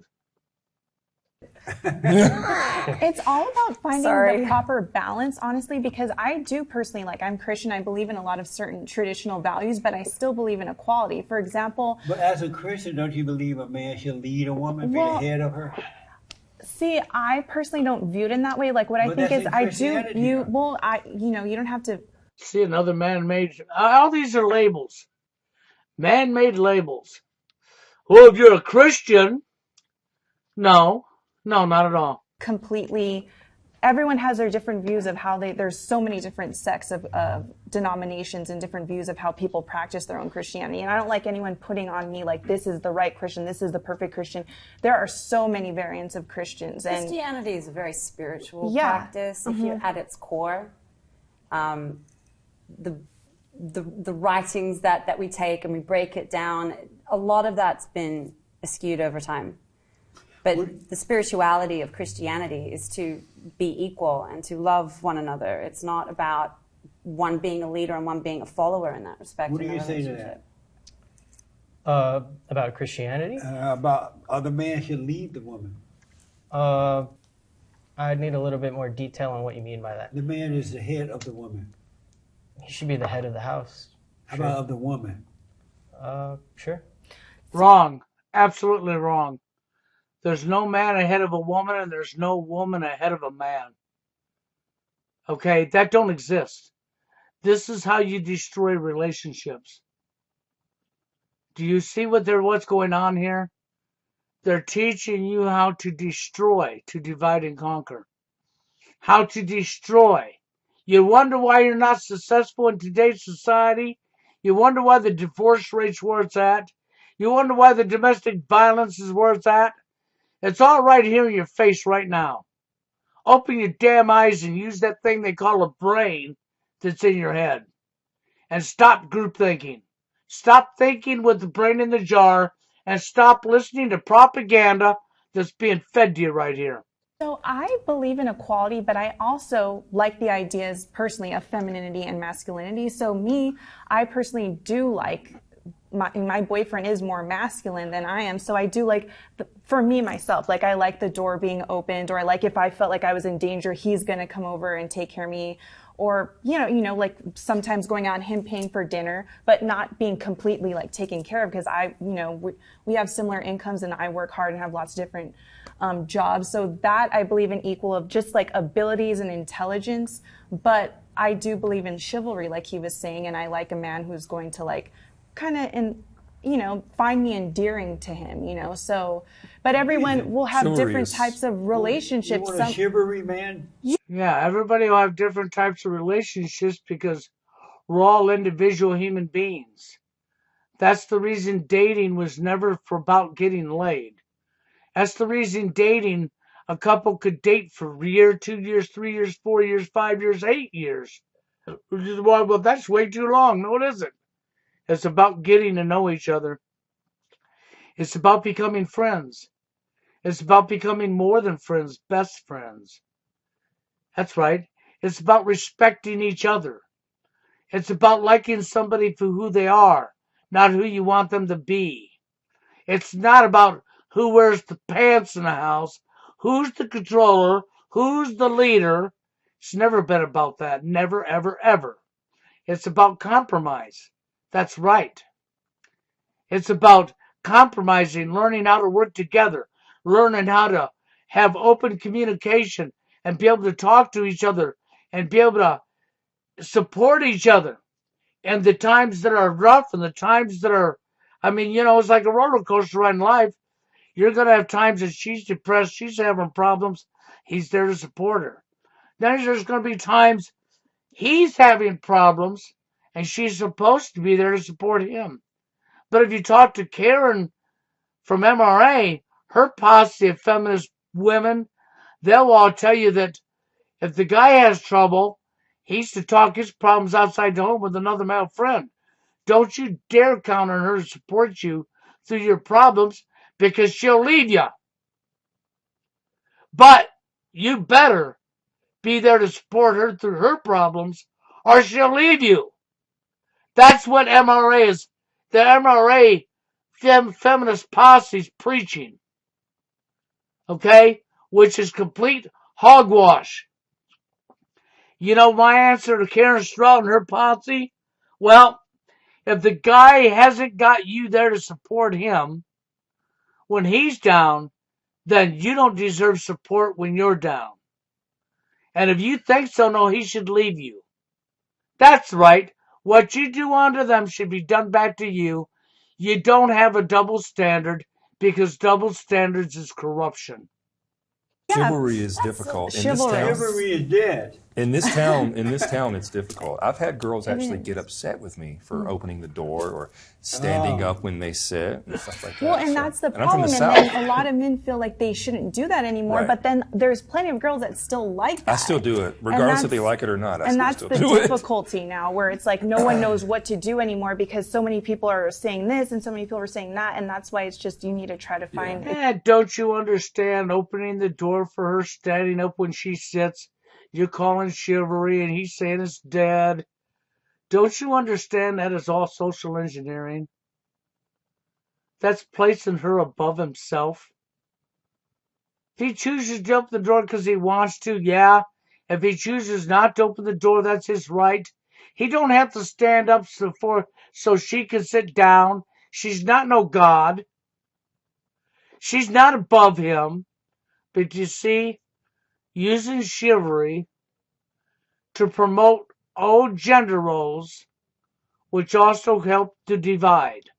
It's all about finding Sorry. the proper balance, honestly, because I do personally, like, I'm Christian, I believe in a lot of certain traditional values, but I still believe in equality. For example, But as a Christian, don't you believe a man should lead a woman, be Well, the head of her? see, I personally don't view it in that way. Like, what I But think that's is, in I do, Christianity, you, though. well, you don't have to. See, another man-made. All these are labels. Man-made labels. Well, if you're a Christian, no, not at all. Completely, everyone has their different views of how there's so many different sects of denominations and different views of how people practice their own Christianity. And I don't like anyone putting on me like, this is the right Christian, this is the perfect Christian. There are so many variants of Christians. And Christianity is a very spiritual Yeah. practice. If you're at its core, the writings that we take and we break it down, a lot of that's been eschewed over time. But the spirituality of Christianity is to be equal and to love one another. It's not about one being a leader and one being a follower in that respect. What do in a you say to relationship. that? About Christianity? About the man should lead the woman. I'd need a little bit more detail on what you mean by that. The man is the head of the woman. He should be the head of the house. How about of the woman? Sure. Wrong. Absolutely wrong. There's no man ahead of a woman, and there's no woman ahead of a man. Okay, that don't exist. This is how you destroy relationships. Do you see what's going on here? They're teaching you how to destroy, to divide and conquer. How to destroy. You wonder why you're not successful in today's society? You wonder why the divorce rate's where it's at? You wonder why the domestic violence is where it's at? It's all right here in your face right now. Open your damn eyes and use that thing they call a brain that's in your head. And stop group thinking. Stop thinking with the brain in the jar and stop listening to propaganda that's being fed to you right here. So I believe in equality, but I also like the ideas personally of femininity and masculinity. So I personally do like my boyfriend is more masculine than I am. So I do like, for me, myself, like I like the door being opened, or like if I felt like I was in danger, he's going to come over and take care of me. Or, like sometimes going out and him paying for dinner, but not being completely like taken care of, because we have similar incomes and I work hard and have lots of different jobs. So that I believe in equal of just like abilities and intelligence. But I do believe in chivalry, like he was saying, and I like a man who's going to like kind of find me endearing to him, so, but everyone will have different Chivalrous. types of relationships. You want a chivalry man? Yeah, everybody will have different types of relationships because we're all individual human beings. That's the reason dating was never for about getting laid. That's the reason dating, a couple could date for a year, 2 years, 3 years, 4 years, 5 years, 8 years. Well, that's way too long. No, it isn't. It's about getting to know each other. It's about becoming friends. It's about becoming more than friends, best friends. That's right. It's about respecting each other. It's about liking somebody for who they are, not who you want them to be. It's not about who wears the pants in the house, who's the controller, who's the leader. It's never been about that. Never, ever, ever. It's about compromise. That's right. It's about compromising, learning how to work together, learning how to have open communication and be able to talk to each other and be able to support each other. And the times that are rough and the times that are, it's like a roller coaster ride in life. You're going to have times that she's depressed, she's having problems. He's there to support her. Then there's going to be times he's having problems and she's supposed to be there to support him. But if you talk to Karen from MRA, her posse of feminist women, they'll all tell you that if the guy has trouble, he's to talk his problems outside the home with another male friend. Don't you dare count on her to support you through your problems, because she'll leave you. But you better be there to support her through her problems, or she'll leave you. That's what MRA is. The MRA feminist posse's preaching. Okay? Which is complete hogwash. You know my answer to Karen Stroud and her posse? Well, if the guy hasn't got you there to support him when he's down, then you don't deserve support when you're down. And if you think so, no, he should leave you. That's right. What you do unto them should be done back to you. You don't have a double standard because double standards is corruption. Chivalry is difficult in this chivalrous. town. Chivalry is dead. In this town, it's difficult. I've had girls actually get upset with me for opening the door or standing up when they sit and stuff like that. Well, and that's the and I'm from problem. the And South. then a lot of men feel like they shouldn't do that anymore. Right. But then there's plenty of girls that still like that. I still do it, regardless if they like it or not. And that's still the do it. difficulty now, where it's like no one knows what to do anymore because so many people are saying this and so many people are saying that, and that's why it's just you need to try to find. Don't you understand? Opening the door for her, standing up when she sits, you're calling chivalry, and he's saying it's dead. Don't you understand that is all social engineering? That's placing her above himself. If he chooses to open the door because he wants to, yeah. If he chooses not to open the door, that's his right. He don't have to stand up so she can sit down. She's not no god. She's not above him. But you see, using chivalry to promote old gender roles, which also help to divide.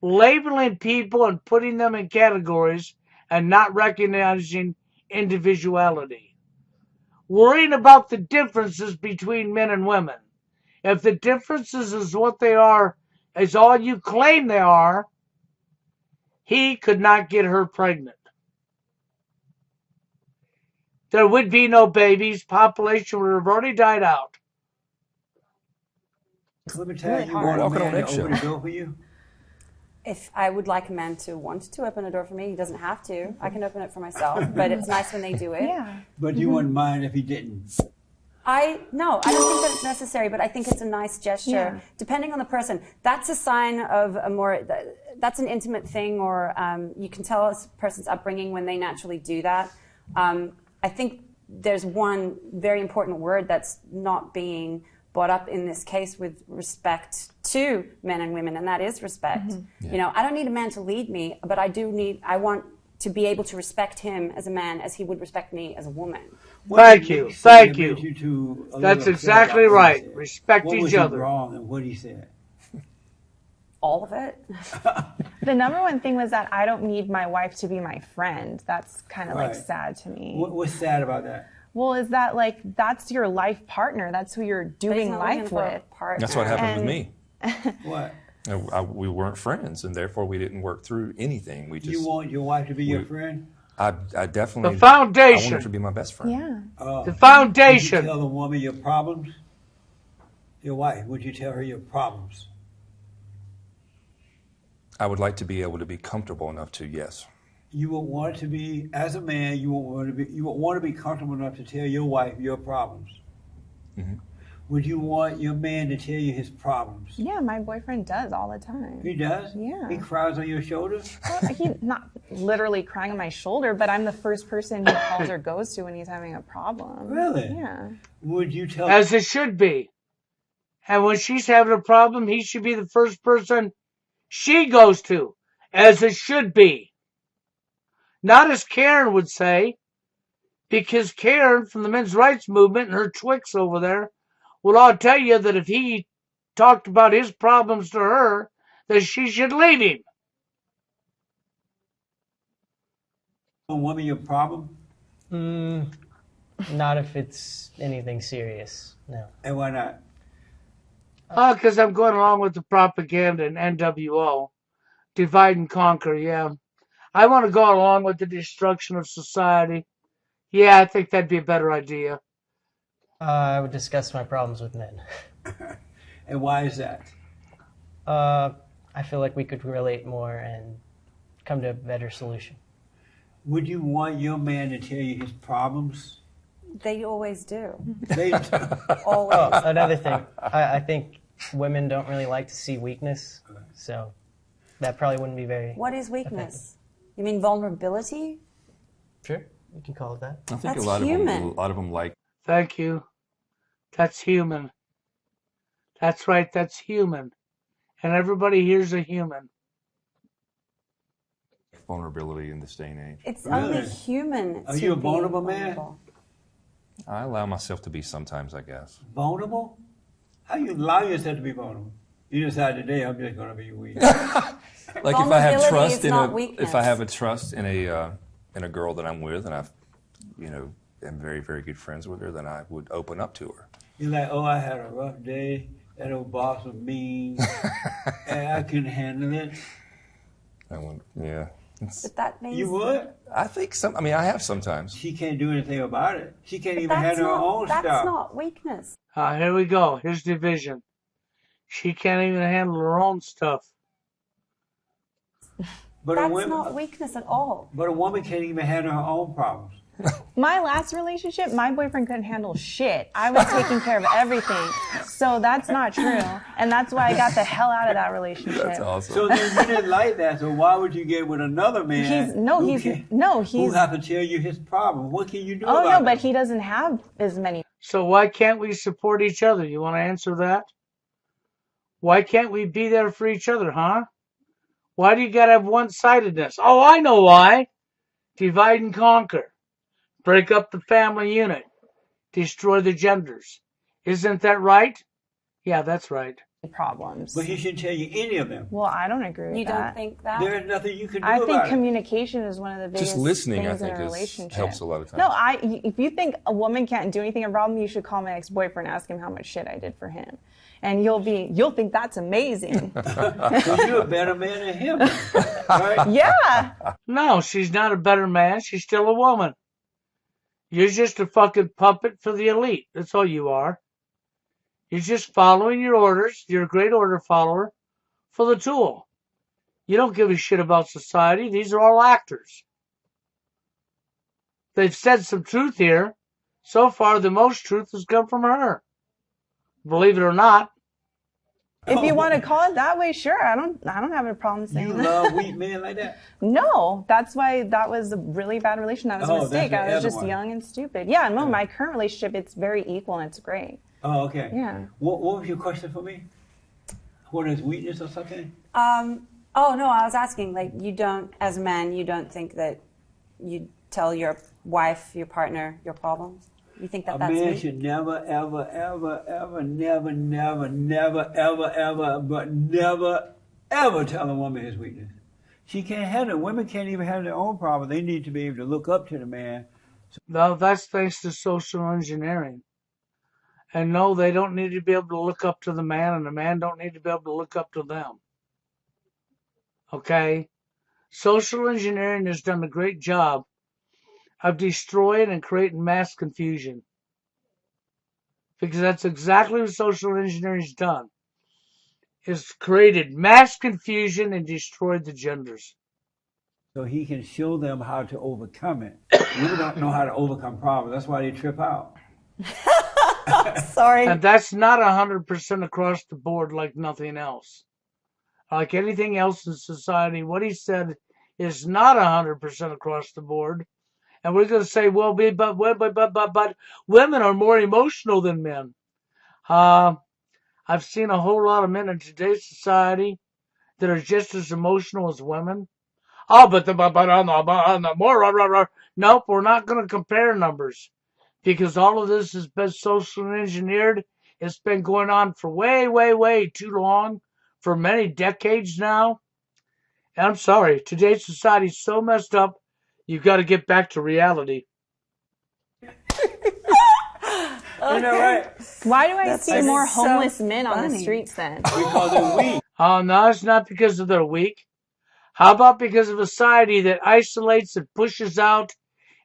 Labeling people and putting them in categories and not recognizing individuality. Worrying about the differences between men and women. If the differences is what they are, is all you claim they are, he could not get her pregnant. There would be no babies. Population would have already died out. Clementine, you hard. want a Walking on man to eggshell. open the door for you? If I would like a man to want to open a door for me, he doesn't have to. I can open it for myself, but it's nice when they do it. Yeah. But you wouldn't mind if he didn't. No, I don't think that it's necessary, but I think it's a nice gesture, Yeah. depending on the person. That's a sign of a more, that's an intimate thing, or you can tell a person's upbringing when they naturally do that. I think there's one very important word that's not being brought up in this case with respect to men and women, and that is respect. Yeah. You know, I don't need a man to lead me, but I want to be able to respect him as a man as he would respect me as a woman. Thank you. Thank you. That's That's exactly right. Respect what each was he other. wrong and what he said? All of it. The number one thing was that I don't need my wife to be my friend. That's kind of like Right. sad to me. What's sad about that? Well, is that like that's your life partner? That's who you're He's doing not looking life for a with. partner. That's what happened with And- me. What? We weren't friends, and therefore we didn't work through anything. We just, You want your wife to be your friend? I definitely, The foundation. I wanted her to be my best friend. Yeah. The Would you foundation. tell the woman your problems? Your wife, would you tell her your problems? I would like to be able to be comfortable enough to, yes. You would want to be, as a man, you would want to be comfortable enough to tell your wife your problems. Mm-hmm. Would you want your man to tell you his problems? Yeah, my boyfriend does all the time. He does? Yeah. He cries on your shoulder? Well, he's not literally crying on my shoulder, but I'm the first person he calls or goes to when he's having a problem. Really? Yeah. Would you tell As it should be. And when she's having a problem, he should be the first person she goes to. As it should be. Not as Karen would say. Because Karen from the men's rights movement and her Twix over there will all tell you that if he talked about his problems to her, that she should leave him. a woman your problem? Not if it's anything serious. No. And why not? Because I'm going along with the propaganda and NWO. Divide and conquer, yeah. I want to go along with the destruction of society. Yeah, I think that'd be a better idea. I would discuss my problems with men. And why is that? I feel like we could relate more and come to a better solution. Would you want your man to tell you his problems? They always do. They Always. Another thing, I think women don't really like to see weakness, so that probably wouldn't be very... What is weakness? You mean vulnerability? Sure, you can call it that. I think That's a lot human. of them like Thank you. That's human. That's right, that's human. And everybody here's a human. vulnerability in this day and age. It's Really? only human. Are to you a be vulnerable man? vulnerable. I allow myself to be sometimes, I guess. vulnerable? How you allow yourself to be vulnerable? You decide today I'm just gonna be weak. Like if I have Vulnerability trust is in not a weakness. if I have a trust in a girl that I'm with, and I've am very very good friends with her, then I would open up to her. You're like, oh, I had a rough day. That old boss was mean, and I couldn't handle it. Yeah. But that means You would? I think some. I mean, I have sometimes. She can't do anything about it. She can't even that's handle her own not, that's stuff. not weakness. Here we go. Here's division. She can't even handle her own stuff. But That's not weakness at all. But a woman can't even handle her own problems. My last relationship, my boyfriend couldn't handle shit. I was taking care of everything. So that's not true. And that's why I got the hell out of that relationship. That's awesome. So then you didn't like that. So why would you get with another man? Who have to tell you his problem? What can you do about it? Oh, no, but he doesn't have as many. So why can't we support each other? You want to answer that? Why can't we be there for each other, huh? Why do you gotta have one-sidedness? Oh, I know why. Divide and conquer. Break up the family unit. Destroy the genders. Isn't that right? Yeah, that's right. Problems. But he shouldn't tell you any of them. Well, I don't agree with You that. don't think that? There's nothing you can do I about think it. communication is one of the biggest Just listening, I things think, in a relationship. helps a lot of times. No, if you think a woman can't do anything a problem, you should call my ex-boyfriend and ask him how much shit I did for him. And you'll think that's amazing. So you're a better man than him, right? Yeah. No, she's not a better man. She's still a woman. You're just a fucking puppet for the elite. That's all you are. You're just following your orders. You're a great order follower for the tool. You don't give a shit about society. These are all actors. They've said some truth here. So far, the most truth has come from her. Believe it or not. If you want to call it that way, sure. I don't have a problem saying You that. love weak men like that? No, that's why that was a really bad relation. That was a Oh, mistake. that's the I was other just one. young and stupid. Yeah, no, my current relationship, it's very equal and it's great. Oh, okay. Yeah. What was your question for me? What is weakness or something? Oh, no, I was asking, like, you don't, as a man, you don't think that you tell your wife, your partner, your problems? You think that A that's man weak? should never, ever, ever, ever, never, never, never, ever, ever, but never, ever tell a woman his weakness. She can't handle it. Women can't even handle their own problem. They need to be able to look up to the man. No, that's thanks to social engineering. And no, they don't need to be able to look up to the man, and the man don't need to be able to look up to them. Okay? Social engineering has done a great job of destroying and creating mass confusion. Because that's exactly what social engineering has done. It's created mass confusion and destroyed the genders. So he can show them how to overcome it. Women don't know how to overcome problems. That's why they trip out. Sorry. And that's not 100% across the board like nothing else. Like anything else in society, what he said is not 100% across the board. And we're going to say, well, but women are more emotional than men. I've seen a whole lot of men in today's society that are just as emotional as women. Oh, but on the more, nope, we're not going to compare numbers because all of this has been socially engineered. It's been going on for way, way, way too long, for many decades now. And I'm sorry, today's society is so messed up, you've got to get back to reality. You know, right? Why do I see more so homeless men on the funny. streets then? Because they're weak. Oh, no, it's not because of their weak. How about because of a society that isolates and pushes out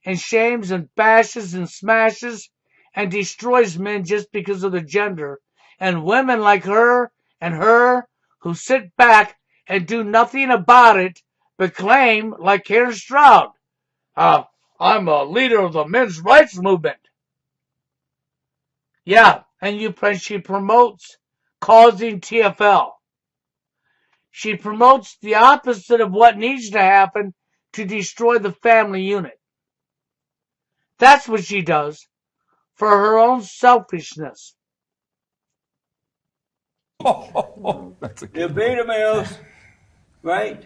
and shames and bashes and smashes and destroys men just because of their gender? And women like her and her who sit back and do nothing about it but claim, like Karen Stroud, I'm a leader of the men's rights movement. Yeah, and she promotes causing TFL. She promotes the opposite of what needs to happen to destroy the family unit. That's what she does for her own selfishness. That's a They're good beta males, right?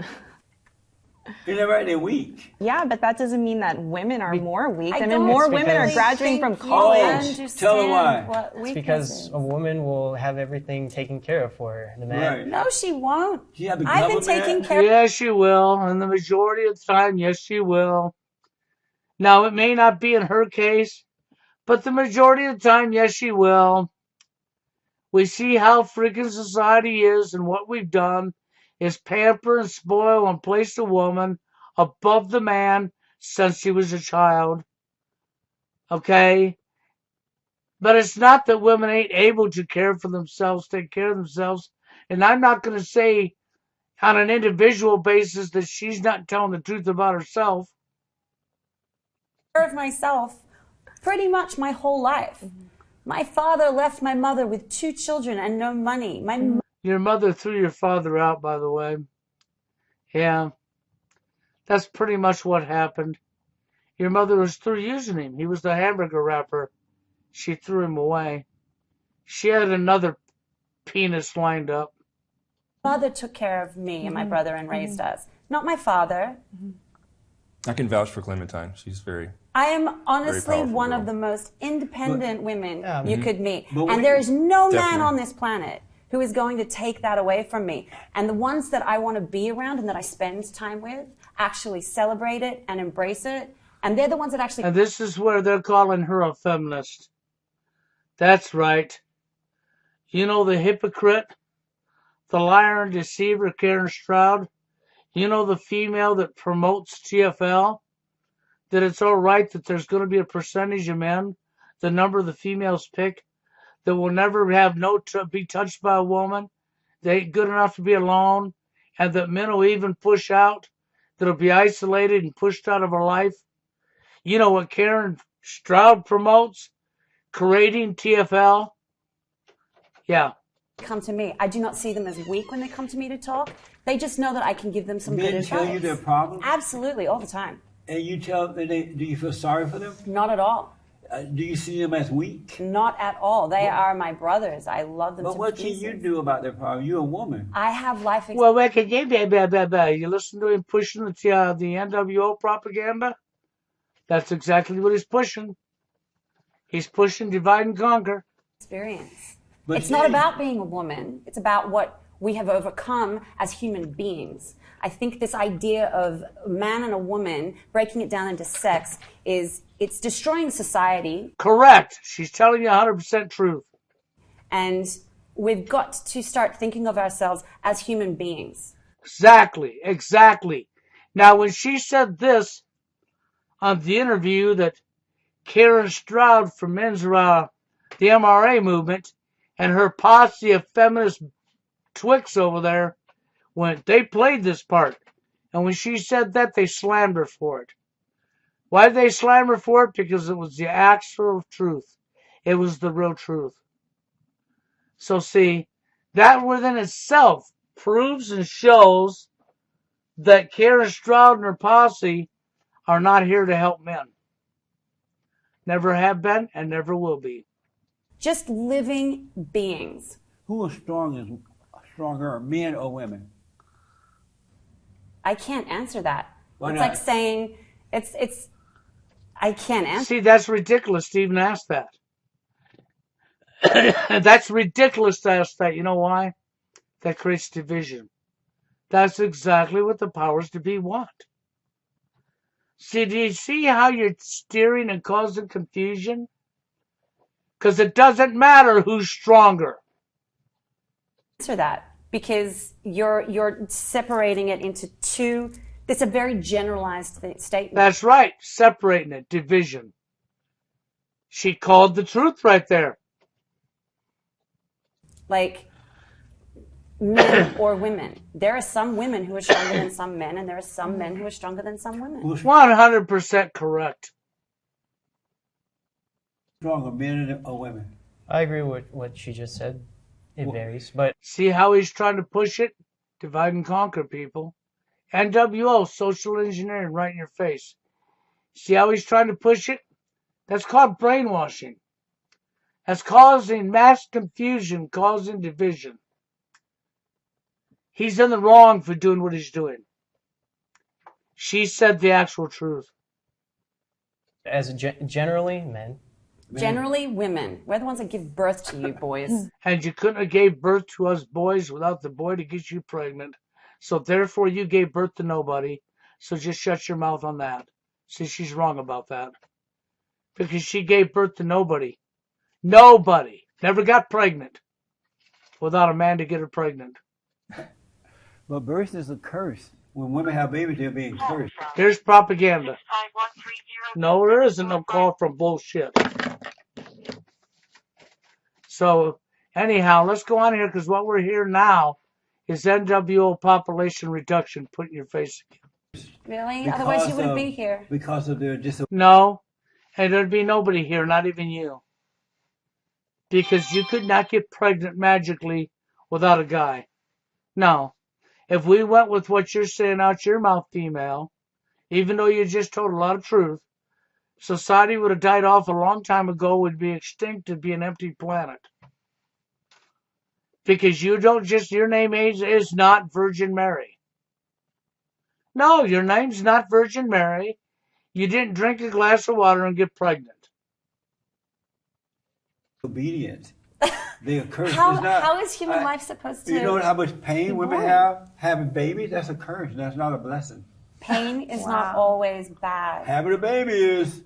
They're right, they're weak. Yeah, but that doesn't mean that women are more weak. I mean, don't more women are because- graduating from think you college. understand Tell her why. what It's weakness because is. a woman will have everything taken care of for her. The man. Right. No, she won't. She have the I've been government. taking care Yes, she will. And the majority of the time, yes, she will. Now, it may not be in her case, but the majority of the time, yes, she will. We see how freaking society is, and what we've done is pamper and spoil and place the woman above the man since she was a child. Okay? But it's not that women ain't able to care for themselves, take care of themselves. And I'm not going to say on an individual basis that she's not telling the truth about herself. of myself pretty much my whole life. My father left my mother with 2 children and no money. My Your mother threw your father out, by the way. Yeah. That's pretty much what happened. Your mother was through using him. He was the hamburger wrapper. She threw him away. She had another penis lined up. mother took care of me and my brother and raised us, not my father. I can vouch for Clementine. She's very. I am honestly powerful one girl. of the most independent women Yeah. you could meet. But And there is no man Definitely. on this planet who is going to take that away from me. And the ones that I want to be around and that I spend time with actually celebrate it and embrace it. And they're the ones that actually And this is where they're calling her a feminist. That's right. You know the hypocrite, the liar and deceiver Karen Stroud? You know the female that promotes TFL? That it's all right that there's going to be a percentage of men, the number the females pick, that will never have be touched by a woman. They ain't good enough to be alone, and that men will even push out, that'll be isolated and pushed out of our life. You know what Karen Stroud promotes? Creating TFL. Yeah. come to me. I do not see them as weak when they come to me to talk. They just know that I can give them some good Men advice. tell you their problems, Absolutely, all the time. and you tell them. Do you feel sorry for them? Not at all. Do you see them as weak? Not at all. They are my brothers. I love them But to what can pieces. you do about their problem? You're a woman. I have life experience. Well, what can you do? You listen to him pushing the NWO propaganda? That's exactly what he's pushing. He's pushing divide and conquer. But It's not see- about being a woman. It's about what we have overcome as human beings. I think this idea of a man and a woman, breaking it down into sex, it's destroying society. Correct. She's telling you 100% truth. And we've got to start thinking of ourselves as human beings. Exactly. Now, when she said this on the interview that Karen Stroud from the MRA movement, and her posse of feminist twicks over there, when they played this part, and when she said that, they slammed her for it. Why did they slam her for it? Because it was the actual truth. It was the real truth. So see, that within itself proves and shows that Karen Stroud and her posse are not here to help men. Never have been and never will be. Just living beings. Who is stronger, men or women? I can't answer that. Why It's not? like saying I can't answer. See, that's ridiculous to even ask that. That's ridiculous to ask that. You know why? That creates division. That's exactly what the powers to be want. See, do you see how you're steering and causing confusion? Because it doesn't matter who's stronger. Answer that because you're separating it into two. It's a very generalized statement. That's right. Separating it. Division. She called the truth right there. Like men or women. There are some women who are stronger than some men, and there are some men who are stronger than some women. Who's 100% correct. stronger, men or women? I agree with what she just said. It varies, but See how he's trying to push it? Divide and conquer, people. NWO, social engineering, right in your face. See how he's trying to push it? That's called brainwashing. That's causing mass confusion, causing division. He's in the wrong for doing what he's doing. She said the actual truth. As generally, men. Generally, women. We're the ones that give birth to you, boys. And you couldn't have gave birth to us boys without the boy to get you pregnant. So therefore you gave birth to nobody. So just shut your mouth on that. See, she's wrong about that. Because she gave birth to nobody. Nobody. Never got pregnant without a man to get her pregnant. But birth is a curse. When women have babies, they're being cursed. Here's propaganda. No, there isn't no call from bullshit. So anyhow, let's go on here because what we're here now is NWO population reduction. Put in your face again. Really? Otherwise, you wouldn't be here. Because of their No, and there'd be nobody here, not even you. Because you could not get pregnant magically without a guy. No. If we went with what you're saying out your mouth, female, even though you just told a lot of truth, society would have died off a long time ago, would be extinct, it'd be an empty planet. Because you don't just, your name is not Virgin Mary. No, your name's not Virgin Mary. You didn't drink a glass of water and get pregnant. obedience. They are cursed. How is human life supposed to? You know how much pain women have having babies? That's a curse. That's not a blessing. Pain is not always bad. Having a baby is.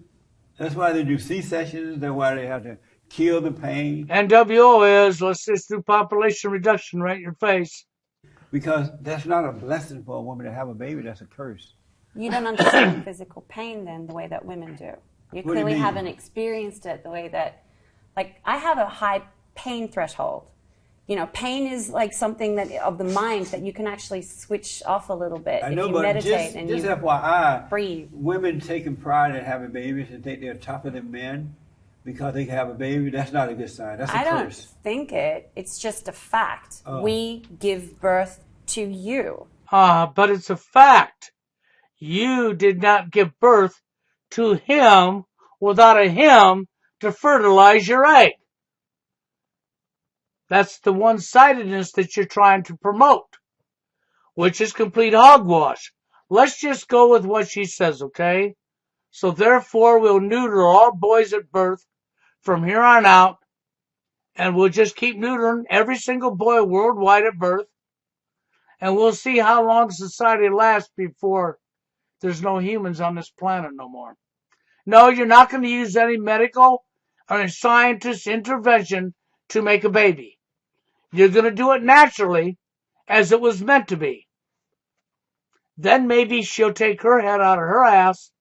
That's why they do C-sections. That's why they have to kill the pain. NWO is, let's just do population reduction right in your face. Because that's not a blessing for a woman to have a baby. That's a curse. You don't understand physical pain then the way that women do. You do you clearly mean? haven't experienced it the way that, like, I have a high pain threshold. You know, pain is like something that of the mind that you can actually switch off a little bit I know, if you but meditate and just you FYI, breathe. women taking pride in having babies and think they're tougher than men because they can have a baby. That's not a good sign. That's a I don't curse. think it. It's just a fact. Oh. We give birth to you. But it's a fact. You did not give birth to him without a him to fertilize your egg. That's the one-sidedness that you're trying to promote, which is complete hogwash. Let's just go with what she says, okay? So therefore, we'll neuter all boys at birth from here on out, and we'll just keep neutering every single boy worldwide at birth, and we'll see how long society lasts before there's no humans on this planet no more. No, you're not going to use any medical or scientist intervention to make a baby. You're going to do it naturally, as it was meant to be. Then maybe she'll take her head out of her ass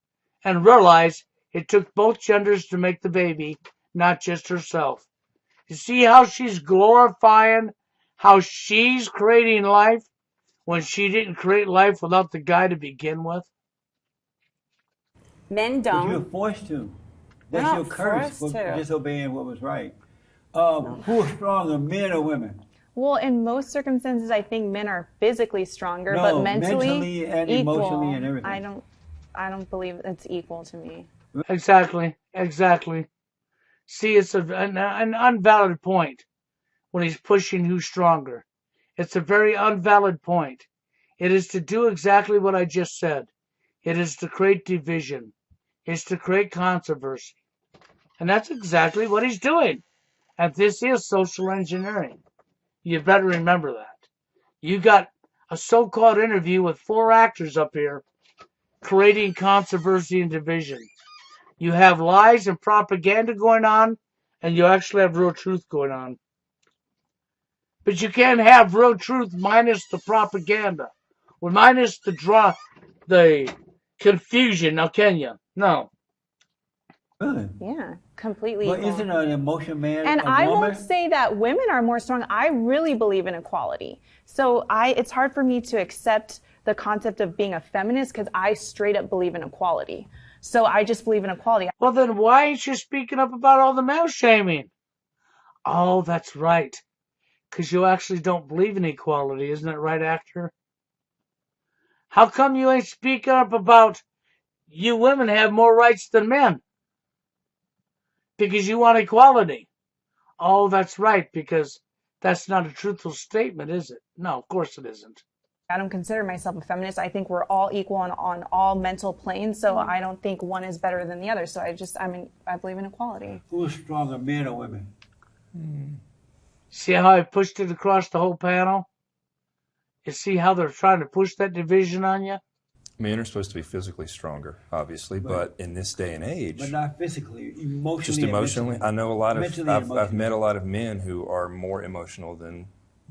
and realize it took both genders to make the baby, not just herself. You see how she's glorifying how she's creating life when she didn't create life without the guy to begin with? Men But you're don't. forced to. We're That's not your curse forced for to. disobeying what was right. Who is stronger, men or women? Well, in most circumstances, I think men are physically stronger, No, but mentally and equal. emotionally and everything. I don't believe it's equal to me. Exactly. See, it's an unvalid point when he's pushing who's stronger. It's a very unvalid point. It is to do exactly what I just said. It is to create division. It's to create controversy. And that's exactly what he's doing. And this is social engineering. You better remember that. You got a so-called interview with 4 actors up here creating controversy and division. You have lies and propaganda going on, and you actually have real truth going on. But you can't have real truth minus the propaganda, or minus the confusion. Now, can you? No. Really? Yeah, completely But equal. isn't an emotion man And a I woman? won't say that women are more strong. I really believe in equality. So it's hard for me to accept the concept of being a feminist because I straight up believe in equality. So I just believe in equality. Well, then why ain't you speaking up about all the male shaming? Oh, that's right. Because you actually don't believe in equality. Isn't that right, actor? How come you ain't speaking up about you women have more rights than men? Because you want equality. Oh, that's right, because that's not a truthful statement, is it? No, of course it isn't. I don't consider myself a feminist. I think we're all equal on all mental planes, so I don't think one is better than the other. So I believe in equality. Who's stronger, men or women? See how I pushed it across the whole panel? You see how they're trying to push that division on you? Men are supposed to be physically stronger, obviously, but in this day and age, But not physically, emotionally. just and emotionally. mentally. I know a lot of. Mentally and I've emotionally. met a lot of men who are more emotional than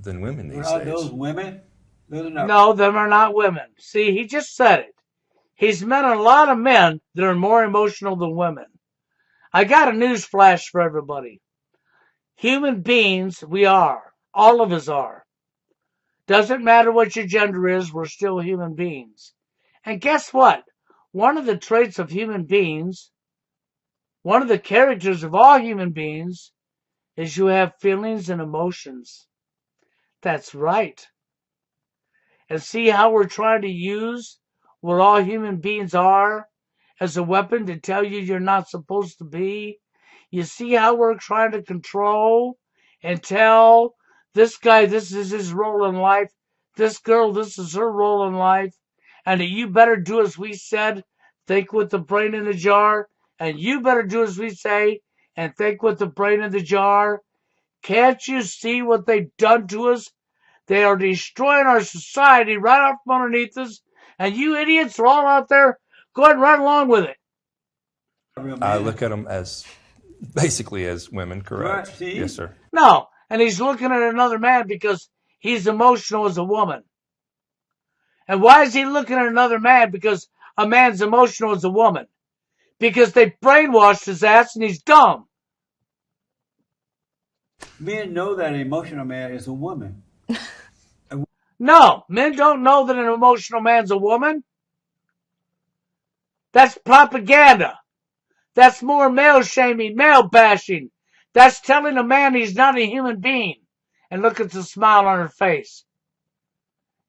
women these Are days. those women? Those are not. No, them are not women. See, he just said it. He's met a lot of men that are more emotional than women. I got a news flash for everybody. Human beings, we are. All of us are. Doesn't matter what your gender is, we're still human beings. And guess what? One of the traits of human beings, one of the characters of all human beings, is you have feelings and emotions. That's right. And see how we're trying to use what all human beings are as a weapon to tell you you're not supposed to be? You see how we're trying to control and tell this guy this is his role in life, this girl this is her role in life, and that you better do as we said, think with the brain in the jar, and you better do as we say and think with the brain in the jar. Can't you see what they've done to us? They are destroying our society right out from underneath us, and you idiots are all out there going right along with it. I look at them as basically as women, correct? Right, see? Yes, sir. No, and he's looking at another man because he's emotional as a woman. And why is he looking at another man because a man's emotional as a woman? Because they brainwashed his ass and he's dumb. Men know that an emotional man is a woman. No, men don't know that an emotional man's a woman. That's propaganda. That's more male shaming, male bashing. That's telling a man he's not a human being. And look at the smile on her face.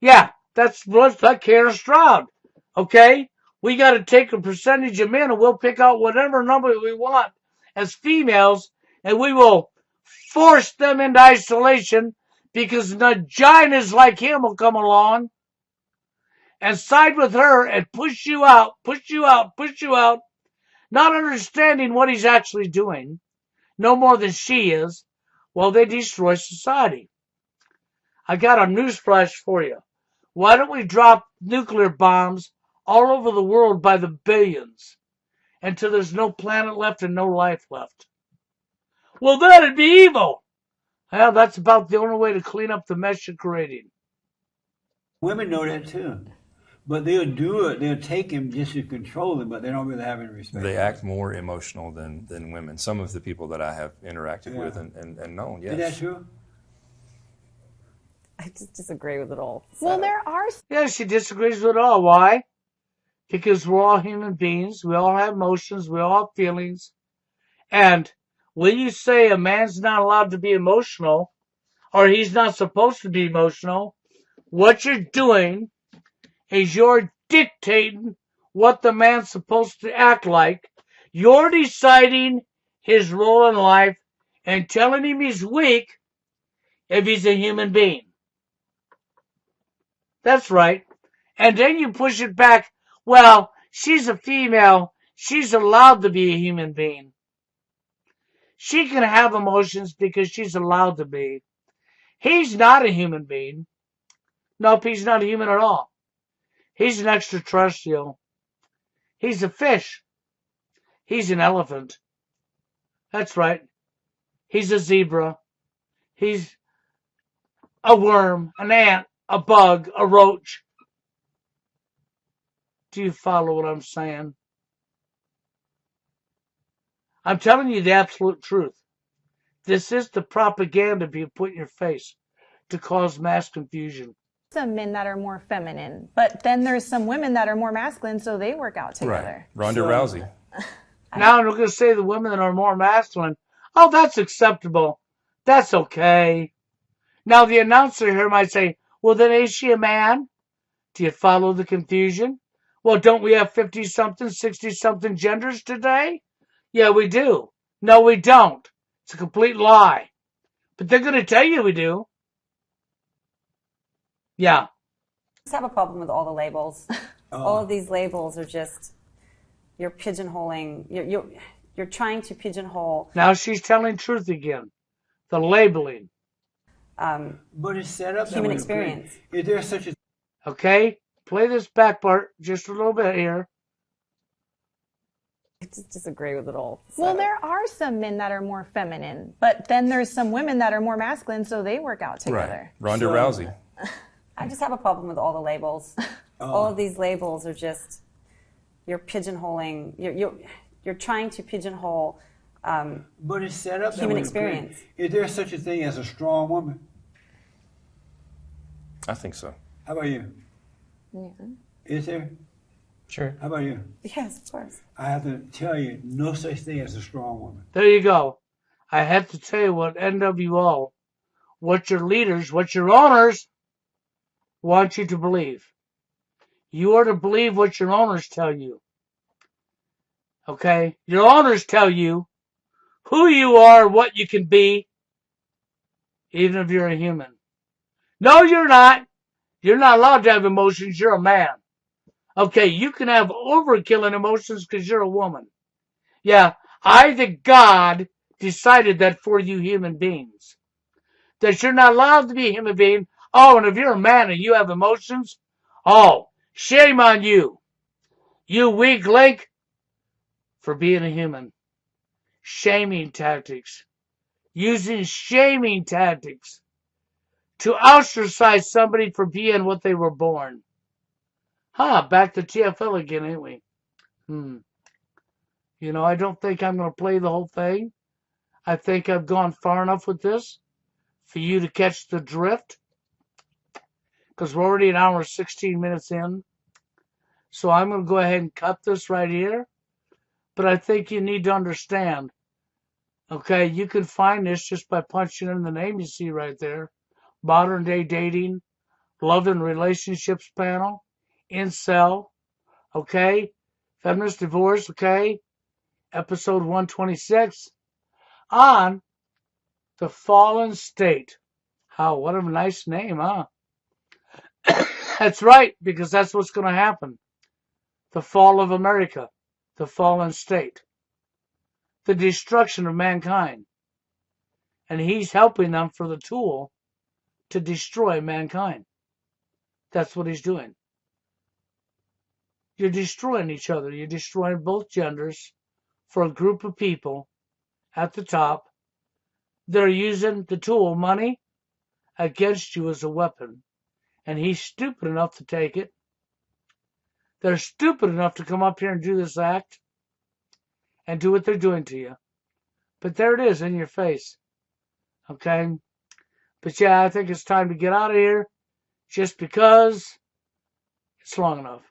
Yeah, that's like Karen Stroud. Okay? We got to take a percentage of men and we'll pick out whatever number we want as females and we will force them into isolation because vaginas like him will come along and side with her and push you out, not understanding what he's actually doing, no more than she is. Well, they destroy society. I got a newsflash for you. Why don't we drop nuclear bombs all over the world by the billions until there's no planet left and no life left? Well, that'd be evil. Well, that's about the only way to clean up the mess you're creating. Women know that too. But they'll do it. They'll take him just to control him, but they don't really have any respect. They act more emotional than women. Some of the people that I have interacted with and known, yes. Is that true? I just disagree with it all. Well, there are Yeah, she disagrees with it all. Why? Because we're all human beings. We all have emotions. We all have feelings. And when you say a man's not allowed to be emotional, or he's not supposed to be emotional, what you're doing is you're dictating what the man's supposed to act like. You're deciding his role in life and telling him he's weak if he's a human being. That's right. And then you push it back. Well, she's a female. She's allowed to be a human being. She can have emotions because she's allowed to be. He's not a human being. Nope, he's not a human at all. He's an extraterrestrial. He's a fish. He's an elephant. That's right. He's a zebra. He's a worm, an ant, a bug, a roach. Do you follow what I'm saying? I'm telling you the absolute truth. This is the propaganda being put in your face to cause mass confusion. some men that are more feminine, but then there's some women that are more masculine, so they work out together. Right. Ronda Rousey. Now I'm going to say the women that are more masculine. Oh, that's acceptable. That's okay. Now the announcer here might say, well, then is she a man? Do you follow the confusion? Well, don't we have 50-something, 60-something genders today? Yeah, we do. No, we don't. It's a complete lie. But they're going to tell you we do. Yeah. just have a problem with all the labels. All of these labels are just, you're pigeonholing, you're trying to pigeonhole. Now she's telling truth again. The labeling. But it's set up that Human way, experience. okay? Is there such a Okay? Play this back part just a little bit here. I just disagree with it all. Well, there are some men that are more feminine, but then there's some women that are more masculine, so they work out together. Right. Ronda So- Rousey. I just have a problem with all the labels. All of these labels are just, you're pigeonholing, you're trying to pigeonhole but it's set up that human way, experience. okay? Is there such a thing as a strong woman? I think so. How about you? Yeah. Is there? Sure. How about you? Yes, of course. I have to tell you, no such thing as a strong woman. There you go. I have to tell you what NWO, what your leaders, what your owners want you to believe. You are to believe what your owners tell you. Okay? Your owners tell you who you are, what you can be, even if you're a human. No, you're not. You're not allowed to have emotions. You're a man. Okay, you can have overkill in emotions because you're a woman. Yeah, the God, decided that for you human beings. That you're not allowed to be a human being. Oh, and if you're a man and you have emotions, oh, shame on you. You weak link for being a human. Shaming tactics. Using shaming tactics to ostracize somebody for being what they were born. Back to TFL again, ain't we? You know, I don't think I'm going to play the whole thing. I think I've gone far enough with this for you to catch the drift. Because we're already an hour and 16 minutes in. So I'm going to go ahead and cut this right here. But I think you need to understand. Okay, you can find this just by punching in the name you see right there. Modern Day Dating, Love and Relationships Panel, Incel, okay? Feminist Divorce, okay? Episode 126 on the fallen state. What a nice name, huh? That's right, because that's what's going to happen. The fall of America, the fallen state, the destruction of mankind. And he's helping them for the tool to destroy mankind. That's what he's doing. You're destroying each other. You're destroying both genders for a group of people at the top. They're using the tool, money, against you as a weapon. And he's stupid enough to take it. They're stupid enough to come up here and do this act and do what they're doing to you. But there it is in your face. Okay? But yeah, I think it's time to get out of here just because it's long enough.